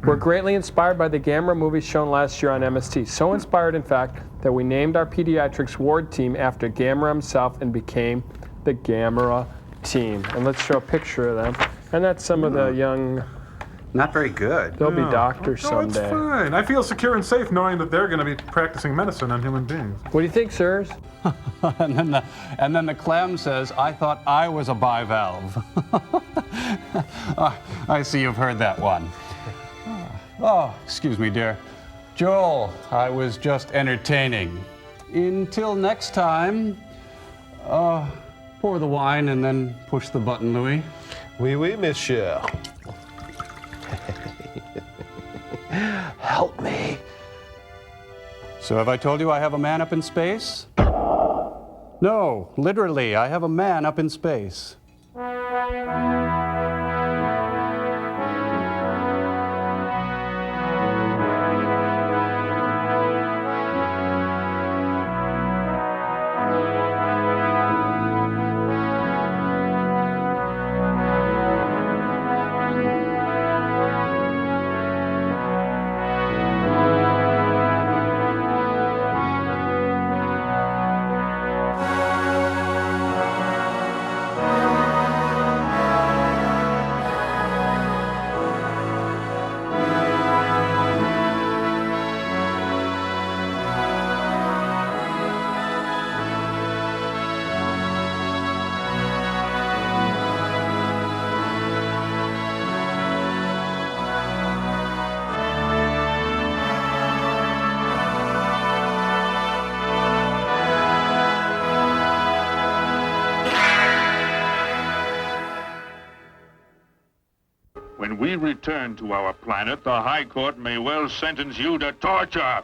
We're greatly inspired by the Gamera movies shown last year on MST. So inspired, in fact, that we named our pediatrics ward team after Gamera himself and became the Gamera team. And let's show a picture of them. And that's some of the young... Not very good. They'll be doctors someday. It's fine. I feel secure and safe knowing that they're going to be practicing medicine on human beings. What do you think, sirs? and then the clam says, I thought I was a bivalve. I see you've heard that one. Oh, excuse me, dear. Joel, I was just entertaining. Until next time, pour the wine and then push the button, Louis. Oui, oui, monsieur. Help me. So have I told you I have a man up in space? No, literally, I have a man up in space. When we return to our planet, the High Court may well sentence you to torture.